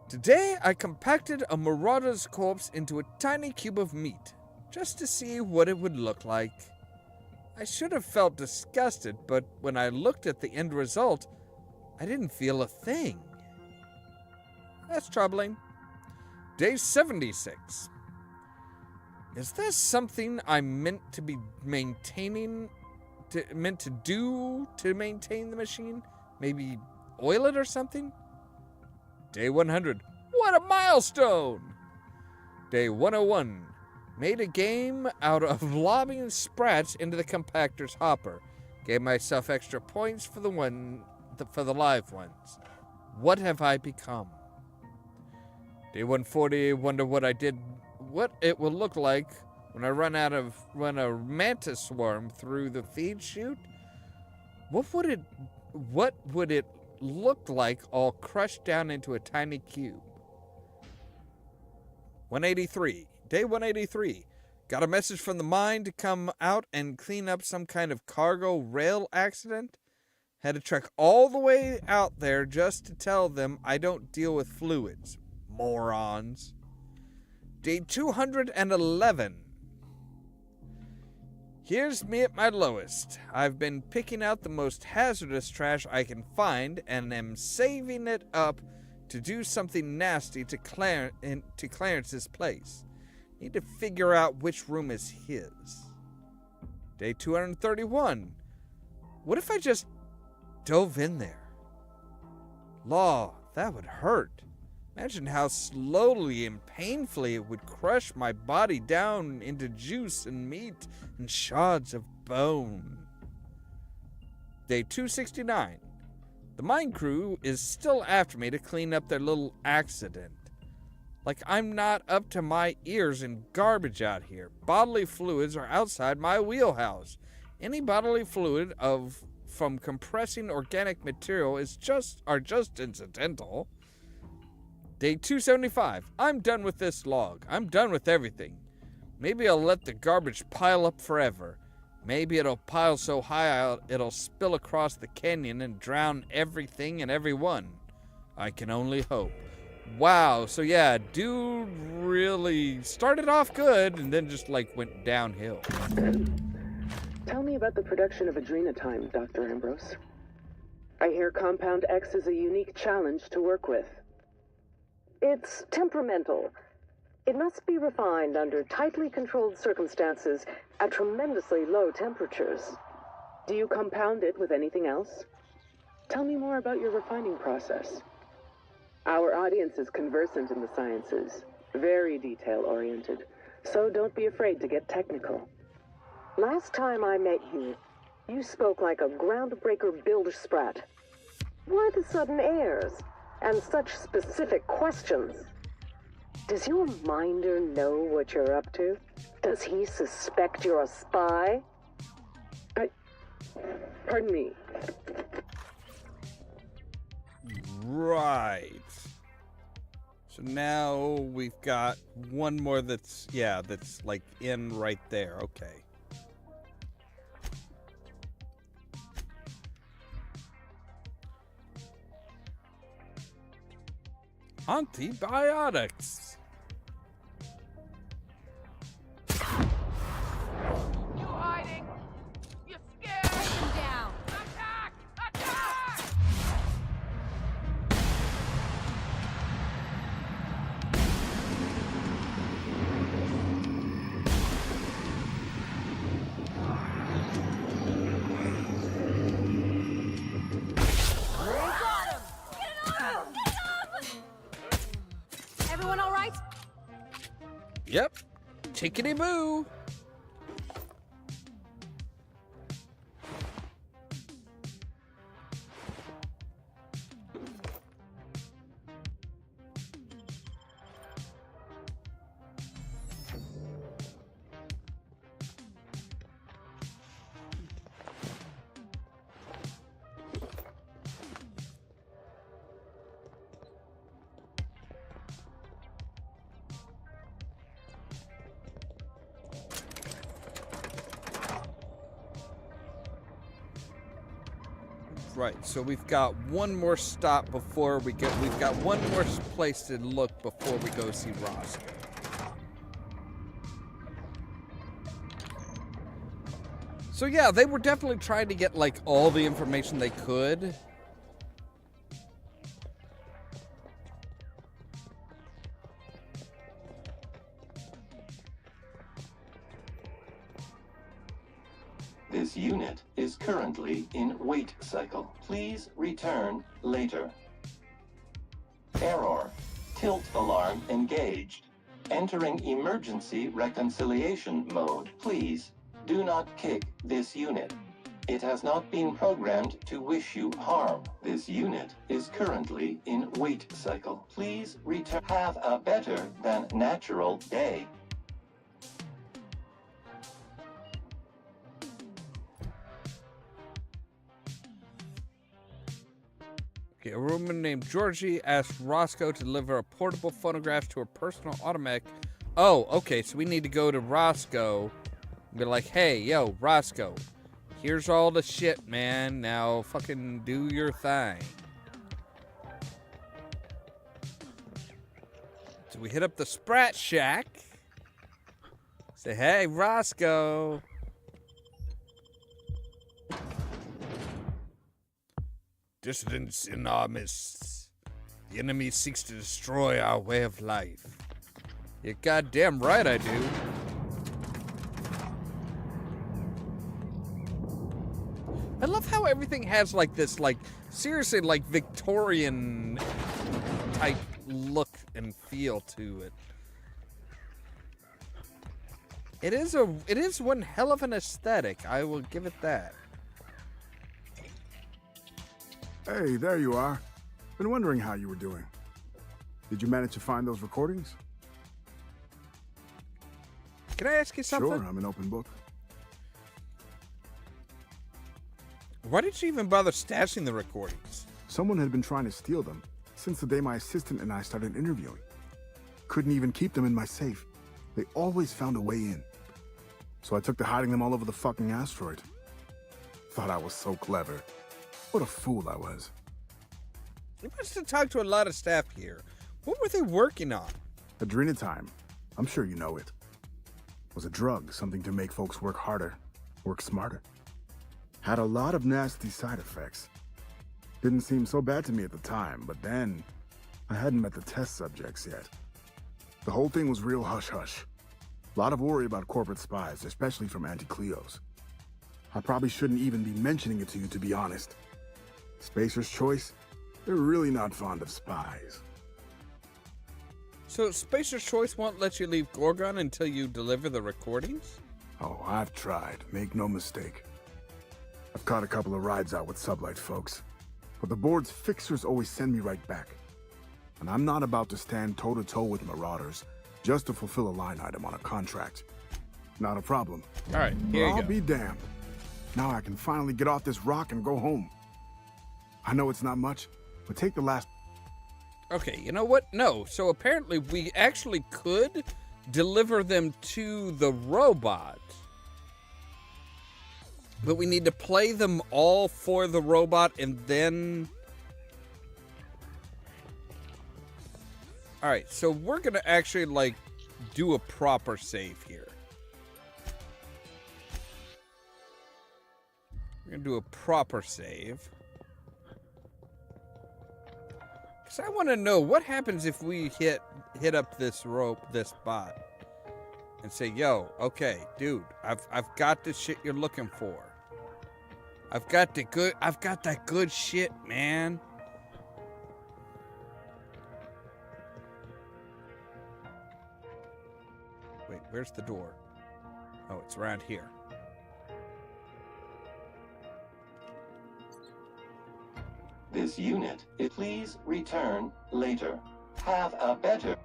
Today I compacted a marauder's corpse into a tiny cube of meat, just to see what it would look like. I should have felt disgusted, but when I looked at the end result, I didn't feel a thing. That's troubling. Day 76. Is this something I'm meant to be maintaining, meant to do to maintain the machine? Maybe oil it or something? Day 100. What a milestone! Day 101. Made a game out of lobbing sprats into the compactor's hopper. Gave myself extra points for the live ones. What have I become? Day 140. Wonder what it will look like when I run a mantis swarm through the feed chute. What would it look like all crushed down into a tiny cube? 183. Day 183. Got a message from the mine to come out and clean up some kind of cargo rail accident. Had to trek all the way out there just to tell them I don't deal with fluids. Morons. Day 211. Here's me at my lowest. I've been picking out the most hazardous trash I can find and am saving it up to do something nasty to Clarence's place. Need to figure out which room is his. Day 231. What if I just dove in there. Law, that would hurt. Imagine how slowly and painfully it would crush my body down into juice and meat and shards of bone. Day 269. The mine crew is still after me to clean up their little accident. Like I'm not up to my ears in garbage out here. Bodily fluids are outside my wheelhouse. Any bodily fluid from compressing organic material are just incidental. Day 275. I'm done with this log. I'm done with everything. Maybe I'll let the garbage pile up forever. Maybe it'll pile so high it'll spill across the canyon and drown everything and everyone. I can only hope. Wow, so yeah, dude really started off good and then just like went downhill. Tell me about the production of Adrena-Time, Dr. Ambrose. I hear Compound X is a unique challenge to work with. It's temperamental. It must be refined under tightly controlled circumstances at tremendously low temperatures. Do you compound it with anything else? Tell me more about your refining process. Our audience is conversant in the sciences, very detail-oriented, so don't be afraid to get technical. Last time I met you, you spoke like a groundbreaker builder sprat. Why the sudden airs? And such specific questions. Does your minder know what you're up to? Does he suspect you're a spy? Pardon me. Right. So now we've got one more that's like in right there. Okay. Antibiotics. You hiding? You scared? Down. Attack! Attack! Everyone all right? Yep. Tickety boo. Right, so we've got one more stop before we go. We've got one more place to look before we go see Roscoe. So yeah, they were definitely trying to get like all the information they could. This unit is currently in wait cycle. Please return later. Error. Tilt alarm engaged. Entering emergency reconciliation mode. Please do not kick this unit. It has not been programmed to wish you harm. This unit is currently in wait cycle. Please return. Have a better than natural day. Okay, a woman named Georgie asked Roscoe to deliver a portable phonograph to her personal automatic. Oh, okay, so we need to go to Roscoe and be like, hey, yo, Roscoe, here's all the shit, man. Now fucking do your thing. So we hit up the Sprat Shack. Say, hey, Roscoe. Dissidents in our midst. The enemy seeks to destroy our way of life. You're goddamn right I do. I love how everything has like this, like, seriously, like Victorian type look and feel to it. It is one hell of an aesthetic. I will give it that. Hey, there you are. Been wondering how you were doing. Did you manage to find those recordings? Can I ask you something? Sure, I'm an open book. Why did you even bother stashing the recordings? Someone had been trying to steal them since the day my assistant and I started interviewing. Couldn't even keep them in my safe. They always found a way in. So I took to hiding them all over the fucking asteroid. Thought I was so clever. What a fool I was. You must have talked to a lot of staff here. What were they working on? Adrena-Time. I'm sure you know it. Was a drug, something to make folks work harder, work smarter. Had a lot of nasty side effects. Didn't seem so bad to me at the time, but then I hadn't met the test subjects yet. The whole thing was real hush-hush. A lot of worry about corporate spies, especially from Anti-Cleos. I probably shouldn't even be mentioning it to you, to be honest. Spacer's Choice, they're really not fond of spies. So Spacer's Choice won't let you leave Gorgon until you deliver the recordings? Oh, I've tried, make no mistake. I've caught a couple of rides out with Sublight folks, but the board's fixers always send me right back. And I'm not about to stand toe-to-toe with marauders just to fulfill a line item on a contract. Not a problem. All right, here you go. I'll be damned. Now I can finally get off this rock and go home. I know it's not much, but take the last... Okay, you know what? No, so apparently we actually could deliver them to the robot. But we need to play them all for the robot and then... Alright, so we're gonna actually, like, do a proper save here. We're gonna do a proper save. Because I want to know what happens if we hit up this bot. And say, yo, okay, dude, I've got the shit you're looking for. I've got that good shit, man. Wait, where's the door? Oh, it's around here. This unit, please return later. Have a better...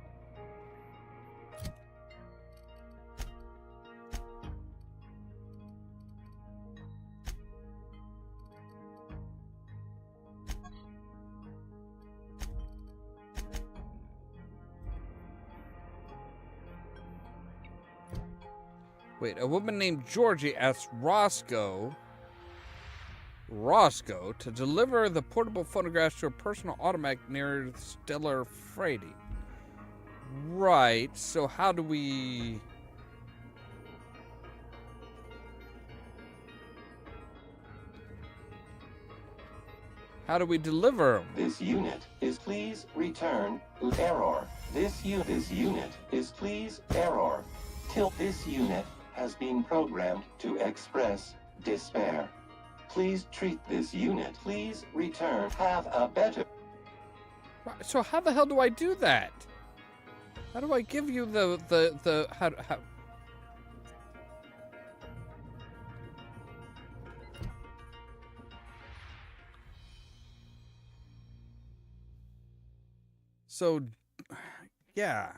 Wait, a woman named Georgie asked Roscoe to deliver the portable phonographs to a personal automatic near Stellar Freighting. Right, so how do we... How do we deliver them? This unit is please return error. This unit is please error. Till this unit has been programmed to express despair. Please treat this unit. Please return. Have a better... So how the hell do I do that? How do I give you how... So, yeah.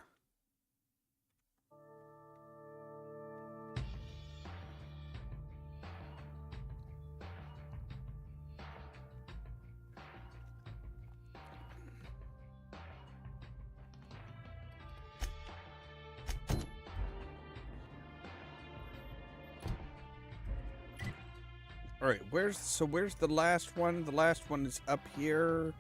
All right, where's the last one? The last one is up here.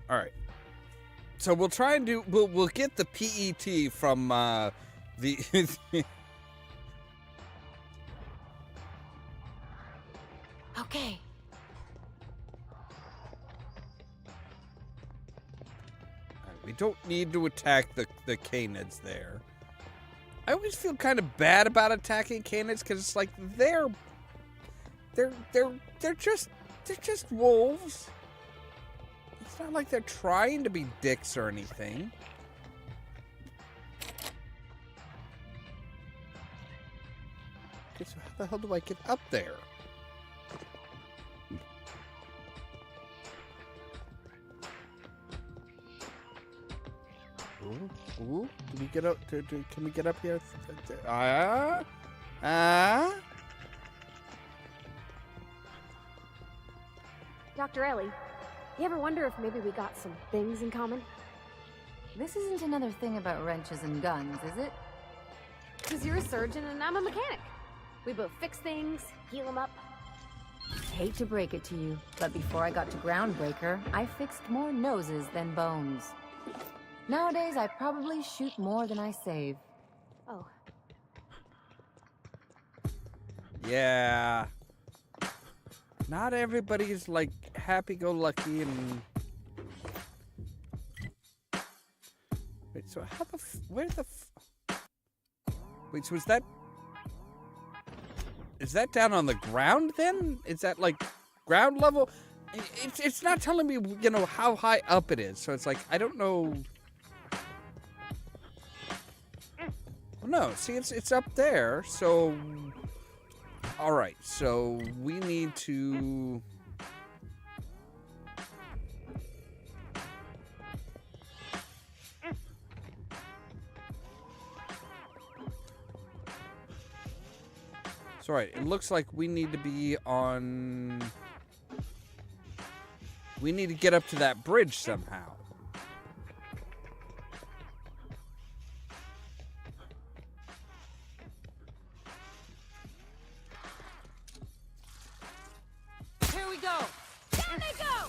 All right. So we'll try and do we'll get the PET from the Okay. We don't need to attack the canids there. I always feel kind of bad about attacking canids because it's like they're just wolves. It's not like they're trying to be dicks or anything. Okay, so how the hell do I get up there? Ooh, do we get up? Can we get up here? Dr. Ellie, you ever wonder if maybe we got some things in common? This isn't another thing about wrenches and guns, is it? Because you're a surgeon and I'm a mechanic. We both fix things, heal them up. Hate to break it to you, but before I got to Groundbreaker, I fixed more noses than bones. Nowadays, I probably shoot more than I save. Oh. Yeah. Not everybody's like happy-go-lucky and... Wait, so how the where the Wait, so is that down on the ground then? Is that like ground level? It's not telling me, you know, how high up it is. So it's like, I don't know. No, see, it's up there. So, all right. So we need to. It's all right. It looks like we need to be on. We need to get up to that bridge somehow. Here we go. Down they go.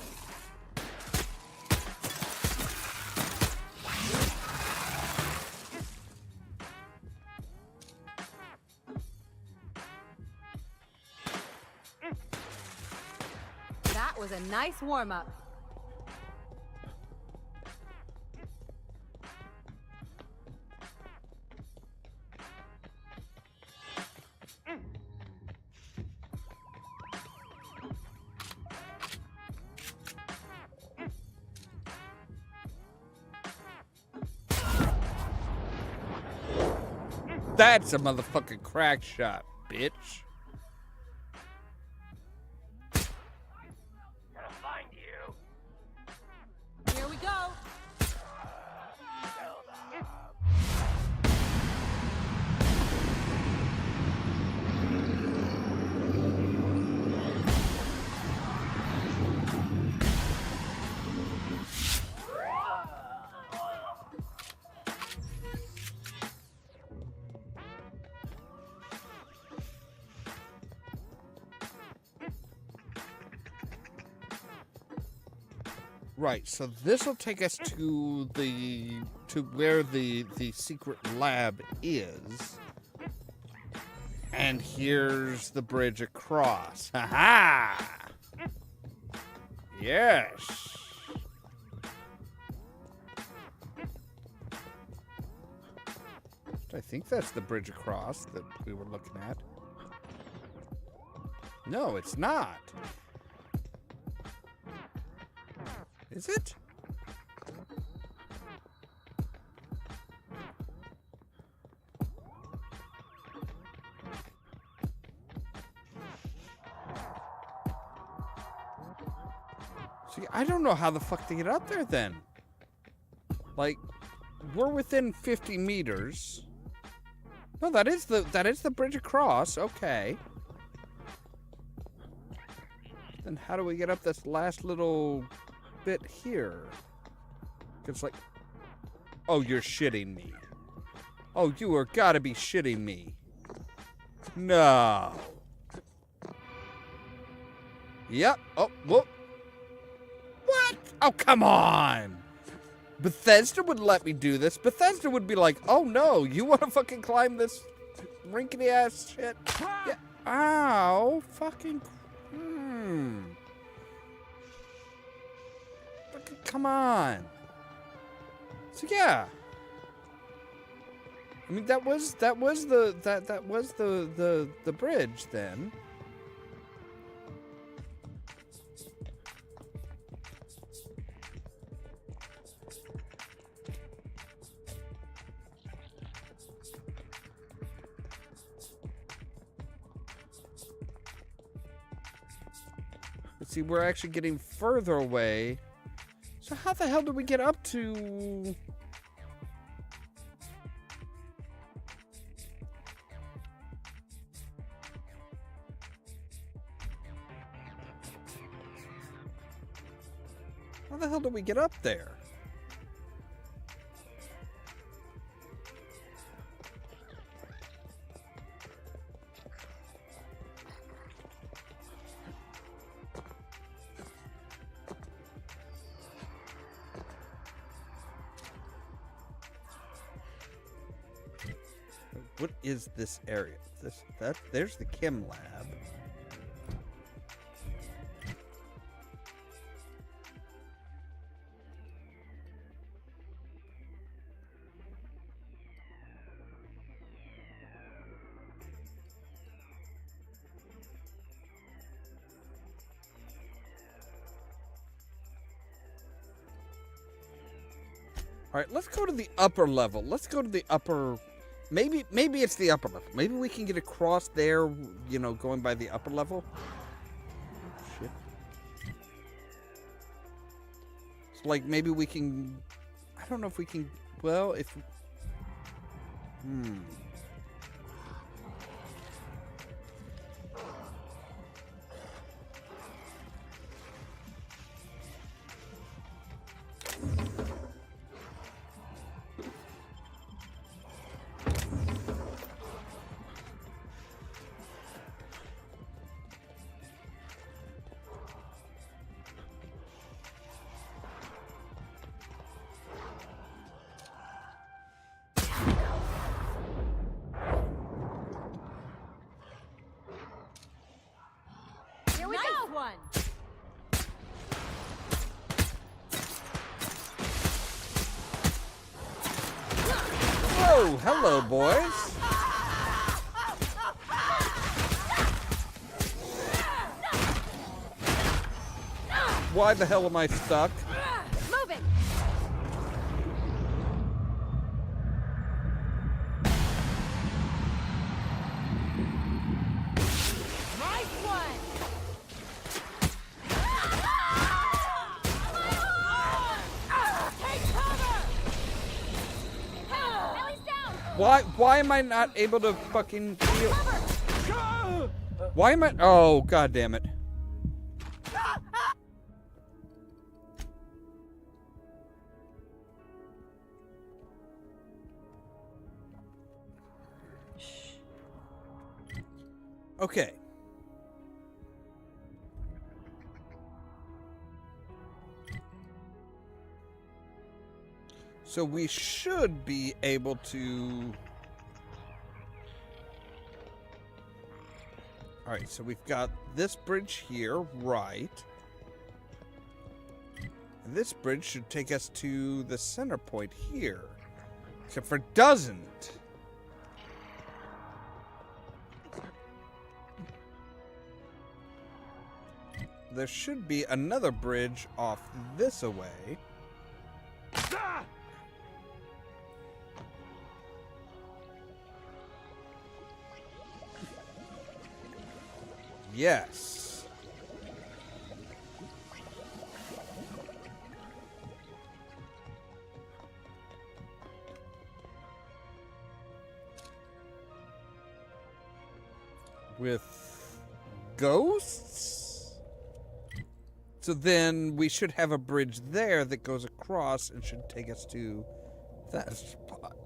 That was a nice warm-up. That's a motherfucking crack shot, bitch. Gonna find you. Here we go. Right, so this will take us to where the secret lab is. And here's the bridge across. Ha-ha! Yes. I think that's the bridge across that we were looking at. No, it's not. Is it? See, I don't know how the fuck to get up there then. Like, we're within 50 meters. No, that is the bridge across. Okay. Then how do we get up this last little bit here? It's like, oh, you're shitting me. Oh, you are gotta be shitting me. No. Yep. Oh, whoop. What? Oh, come on. Bethesda would let me do this. Bethesda would be like, oh no, you want to fucking climb this rinkety ass shit? Yeah. Ow. Fucking. Come on. So yeah. I mean, that was the bridge then. Let's see, we're actually getting further away. So how the hell did we get up to... How the hell did we get up there? What is this area? There's the chem lab. All right, let's go to the upper level. Let's go to the upper... Maybe it's the upper level. Maybe we can get across there, you know, going by the upper level. Shit. So, like, maybe we can... I don't know if we can... Well, if... Oh, hello, boys. Why the hell am I stuck? Move it. Nice one. Take cover. Ellie's down. Why am I not able to fucking heal? Why am I... Oh, god damn it. Okay. So we should be able to... All right, so we've got this bridge here, right? And this bridge should take us to the center point here. Except for it doesn't. There should be another bridge off this away. Yes. With ghosts? So then we should have a bridge there that goes across and should take us to that spot.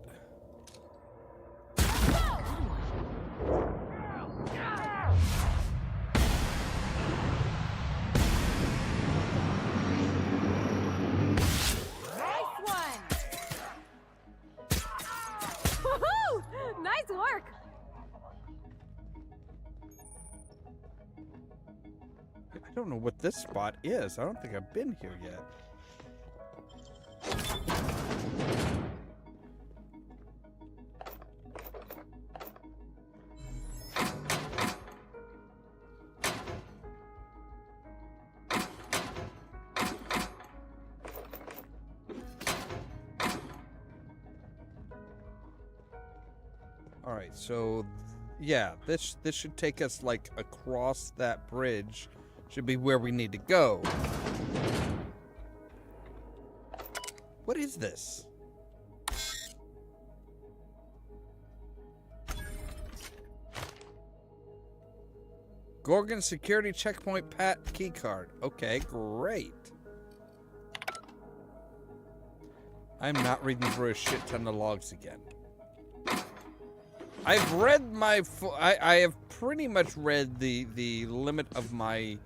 Nice work! I don't know what this spot is. I don't think I've been here yet. Alright, so yeah, this should take us like across that bridge. Should be where we need to go. What is this? Gorgon security checkpoint pat keycard. Okay, great. I'm not reading through a shit ton of logs again. I've read my I have pretty much read the limit of my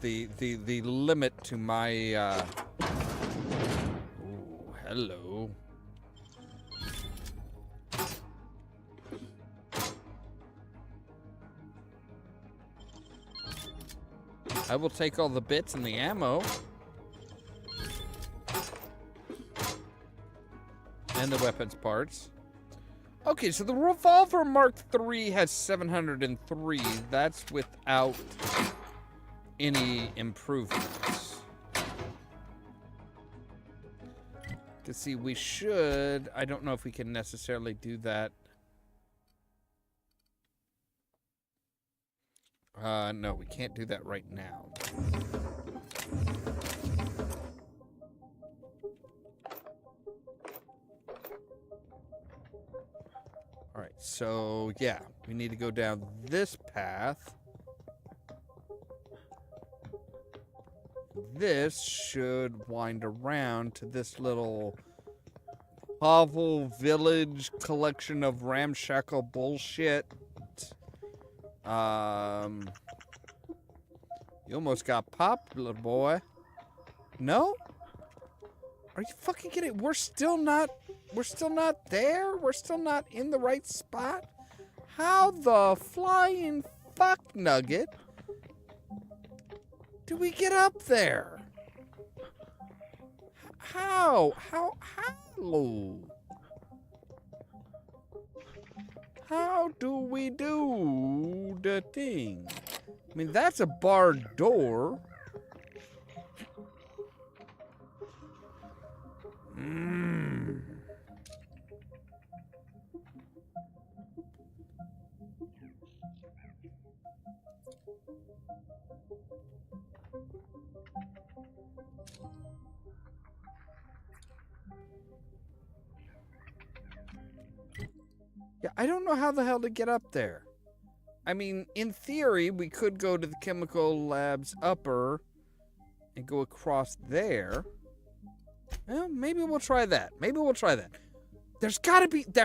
the limit to my ooh, hello. I will take all the bits and the ammo. And the weapons parts. Okay, so the revolver Mark III has 703. That's without any improvements. To see, we should... I don't know if we can necessarily do that. No, we can't do that right now. Alright, so yeah, we need to go down this path. This should wind around to this little hovel village collection of ramshackle bullshit. You almost got popped, little boy. No? Are you fucking kidding? We're still not there? We're still not in the right spot? How the flying fuck nugget do we get up there? How? How do we do the thing? I mean, that's a barred door. Yeah, I don't know how the hell to get up there. I mean, in theory, we could go to the chemical lab's upper and go across there. Well, maybe we'll try that. There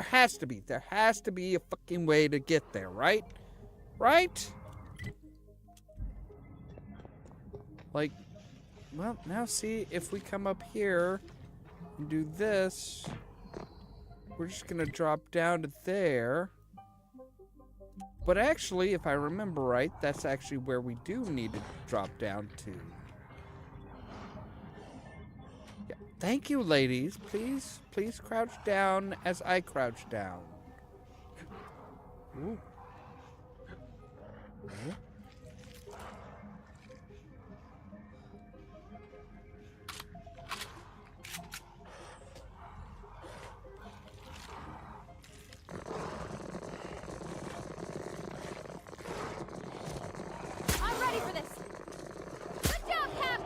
has to be a fucking way to get there, right? Right? Like, well, now see, if we come up here and do this, we're just gonna drop down to there. But actually, if I remember right, that's actually where we do need to drop down to. Yeah. Thank you, ladies. Please crouch down as I crouch down. Ooh. Ooh. I'm ready for this. Good job, Cap.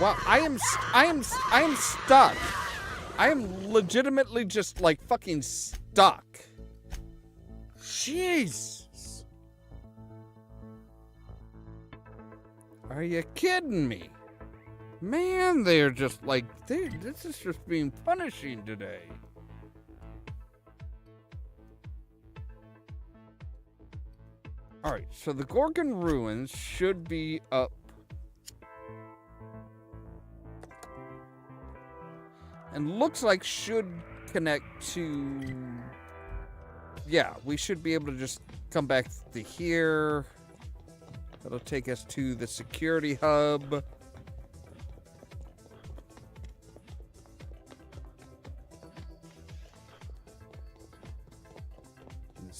Well, I am stuck. I am legitimately just like fucking stuck. Jesus. Are you kidding me? Man, they're just like, this is just being punishing today. Alright, so the Gorgon ruins should be up. And looks like should connect to... Yeah, we should be able to just come back to here. That'll take us to the security hub.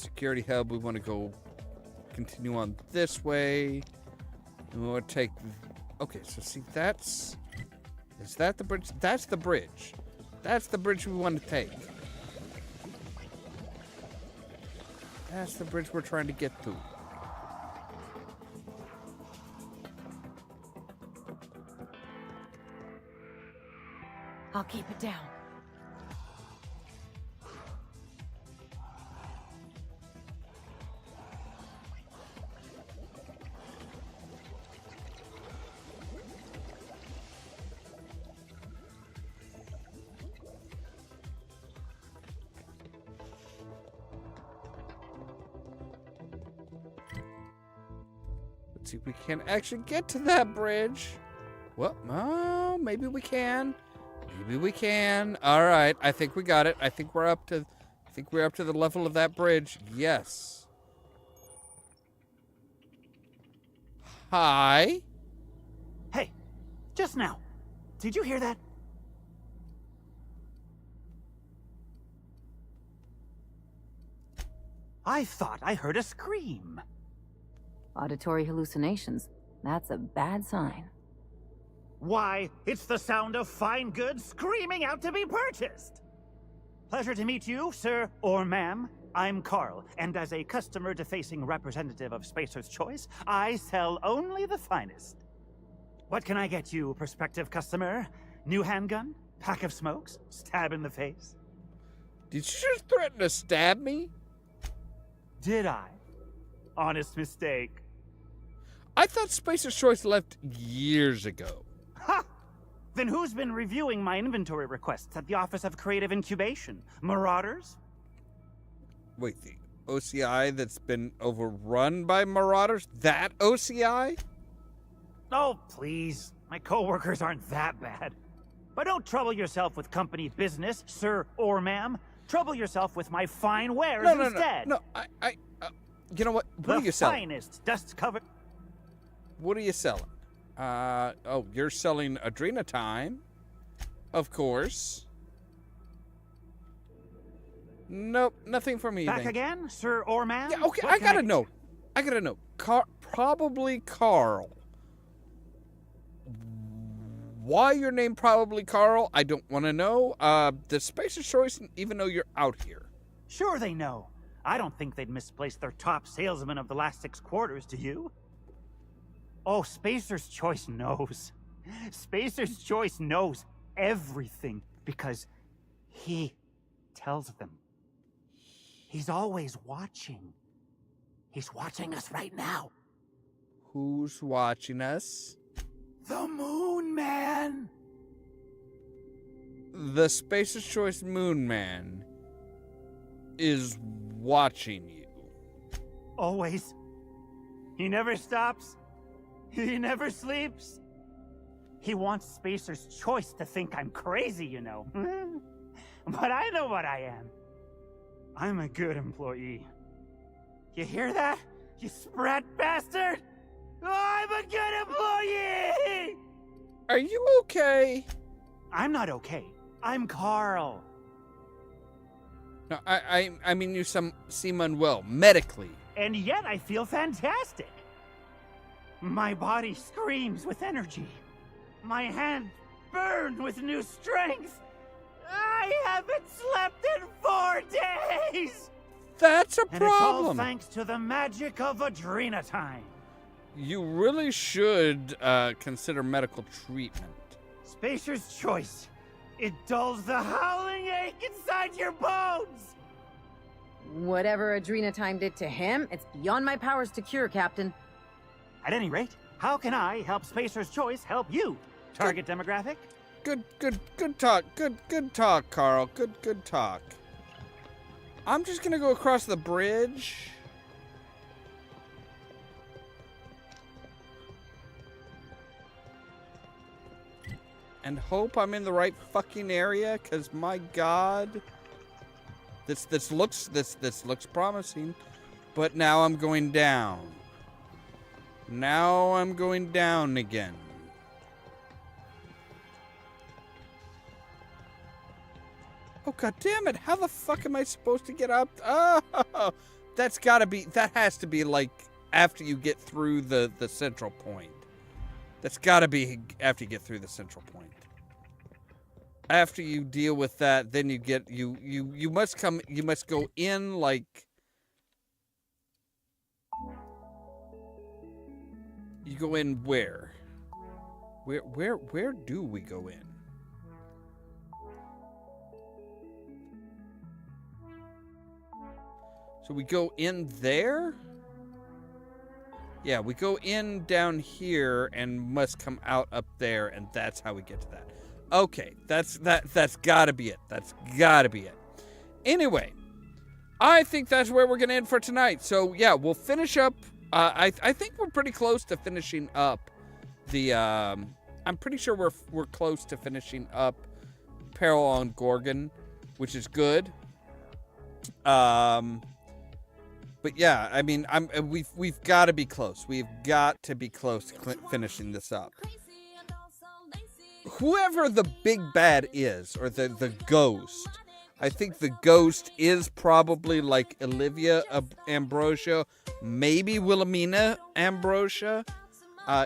security hub. We want to go continue on this way. And we want to take... Okay, so see, that's... Is that the bridge? That's the bridge. That's the bridge we want to take. That's the bridge we're trying to get to. I'll keep it down. Let's see if we can actually get to that bridge. Well, oh, maybe we can. Maybe we can. All right, I think we got it. I think we're up to the level of that bridge. Yes. Hi. Hey, just now. Did you hear that? I thought I heard a scream. Auditory hallucinations. That's a bad sign. Why, it's the sound of fine goods screaming out to be purchased! Pleasure to meet you, sir or ma'am. I'm Carl, and as a customer-defacing representative of Spacer's Choice, I sell only the finest. What can I get you, prospective customer? New handgun? Pack of smokes? Stab in the face? Did you just threaten to stab me? Did I? Honest mistake. I thought Spacer's Choice left years ago. Ha! Then who's been reviewing my inventory requests at the Office of Creative Incubation? Marauders? Wait, the OCI that's been overrun by marauders? That OCI? Oh, please. My coworkers aren't that bad. But don't trouble yourself with company business, sir or ma'am. Trouble yourself with my fine wares instead. No, you know what? What are you selling? The finest dust covered. What are you selling? Oh, you're selling Adrena-Time, of course. Nope, nothing for me. Back again, sir or ma'am? Yeah, okay, I gotta know. Probably Carl. Why your name probably Carl? I don't want to know. The Spacer's Choice even know you're out here. Sure they know. I don't think they'd misplace their top salesman of the last 6 quarters, do you? Oh, Spacer's Choice knows. Spacer's Choice knows everything because he tells them. He's always watching. He's watching us right now. Who's watching us? The Moon Man! The Spacer's Choice Moon Man is watching you. Always. He never stops. He never sleeps. He wants Spacer's Choice to think I'm crazy, you know. But I know what I am. I'm a good employee. You hear that? You sprat bastard! I'm a good employee! Are you okay? I'm not okay. I'm Carl. No, I mean you seem unwell, medically. And yet I feel fantastic. My body screams with energy. My hand burned with new strength. I haven't slept in 4 days! That's a and it's all problem. thanks to the magic of Adrena-Time. You really should consider medical treatment. Spacer's Choice. It dulls the howling ache inside your bones! Whatever Adrena-Time did to him, it's beyond my powers to cure, Captain. At any rate, how can I help Spacer's Choice help you? Target demographic? Good talk. Good talk, Carl. Good talk. I'm just gonna go across the bridge. And hope I'm in the right fucking area, cause my God, this looks promising, but now I'm going down. Now I'm going down again. Oh, God damn it. How the fuck am I supposed to get up? Oh, that's gotta be, that has to be like after you get through the central point. That's gotta be after you get through the central point. After you deal with that, then you get, you must go in like, you go in where? Where do we go in? So we go in there? Yeah, we go in down here and must come out up there, and that's how we get to that. Okay, that's gotta be it. That's gotta be it. Anyway, I think that's where we're gonna end for tonight. So yeah, we'll finish up. I think we're pretty close to finishing up the. I'm pretty sure we're close to finishing up Peril on Gorgon, which is good. But yeah, I mean, we've got to be close. We've got to be close to finishing this up. Whoever the big bad is, or the ghost, I think the ghost is probably like Olivia Ambrosia, maybe Wilhelmina Ambrosia.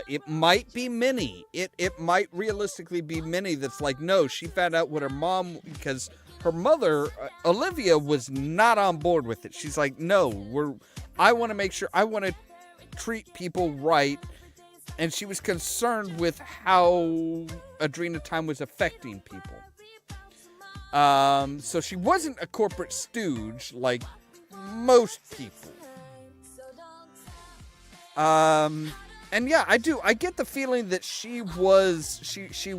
It might be Minnie. It might realistically be Minnie that's like, no, she found out what her mom, because her mother, Olivia, was not on board with it. She's like, no, I want to make sure, I want to treat people right. And she was concerned with how Adrena-Time was affecting people. So she wasn't a corporate stooge like most people. And yeah, I get the feeling that she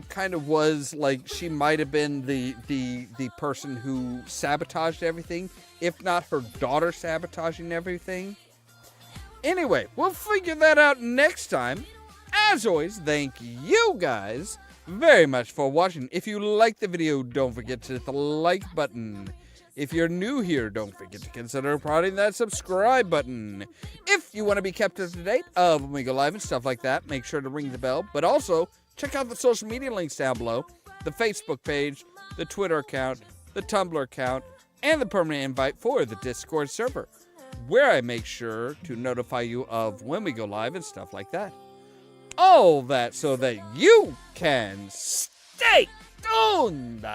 kind of was like, she might have been the person who sabotaged everything, if not her daughter sabotaging everything. Anyway, we'll figure that out next time. As always, thank you guys very much for watching. If you liked the video, don't forget to hit the like button. If you're new here, don't forget to consider prodding that subscribe button. If you want to be kept up to date of when we go live and stuff like that, make sure to ring the bell. But also, check out the social media links down below. The Facebook page, the Twitter account, the Tumblr account, and the permanent invite for the Discord server, where I make sure to notify you of when we go live and stuff like that. All that so that you can stay tuned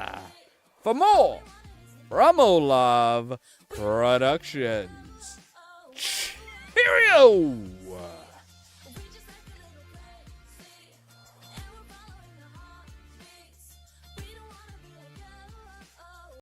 for more from Ollamh Productions. Cheerio!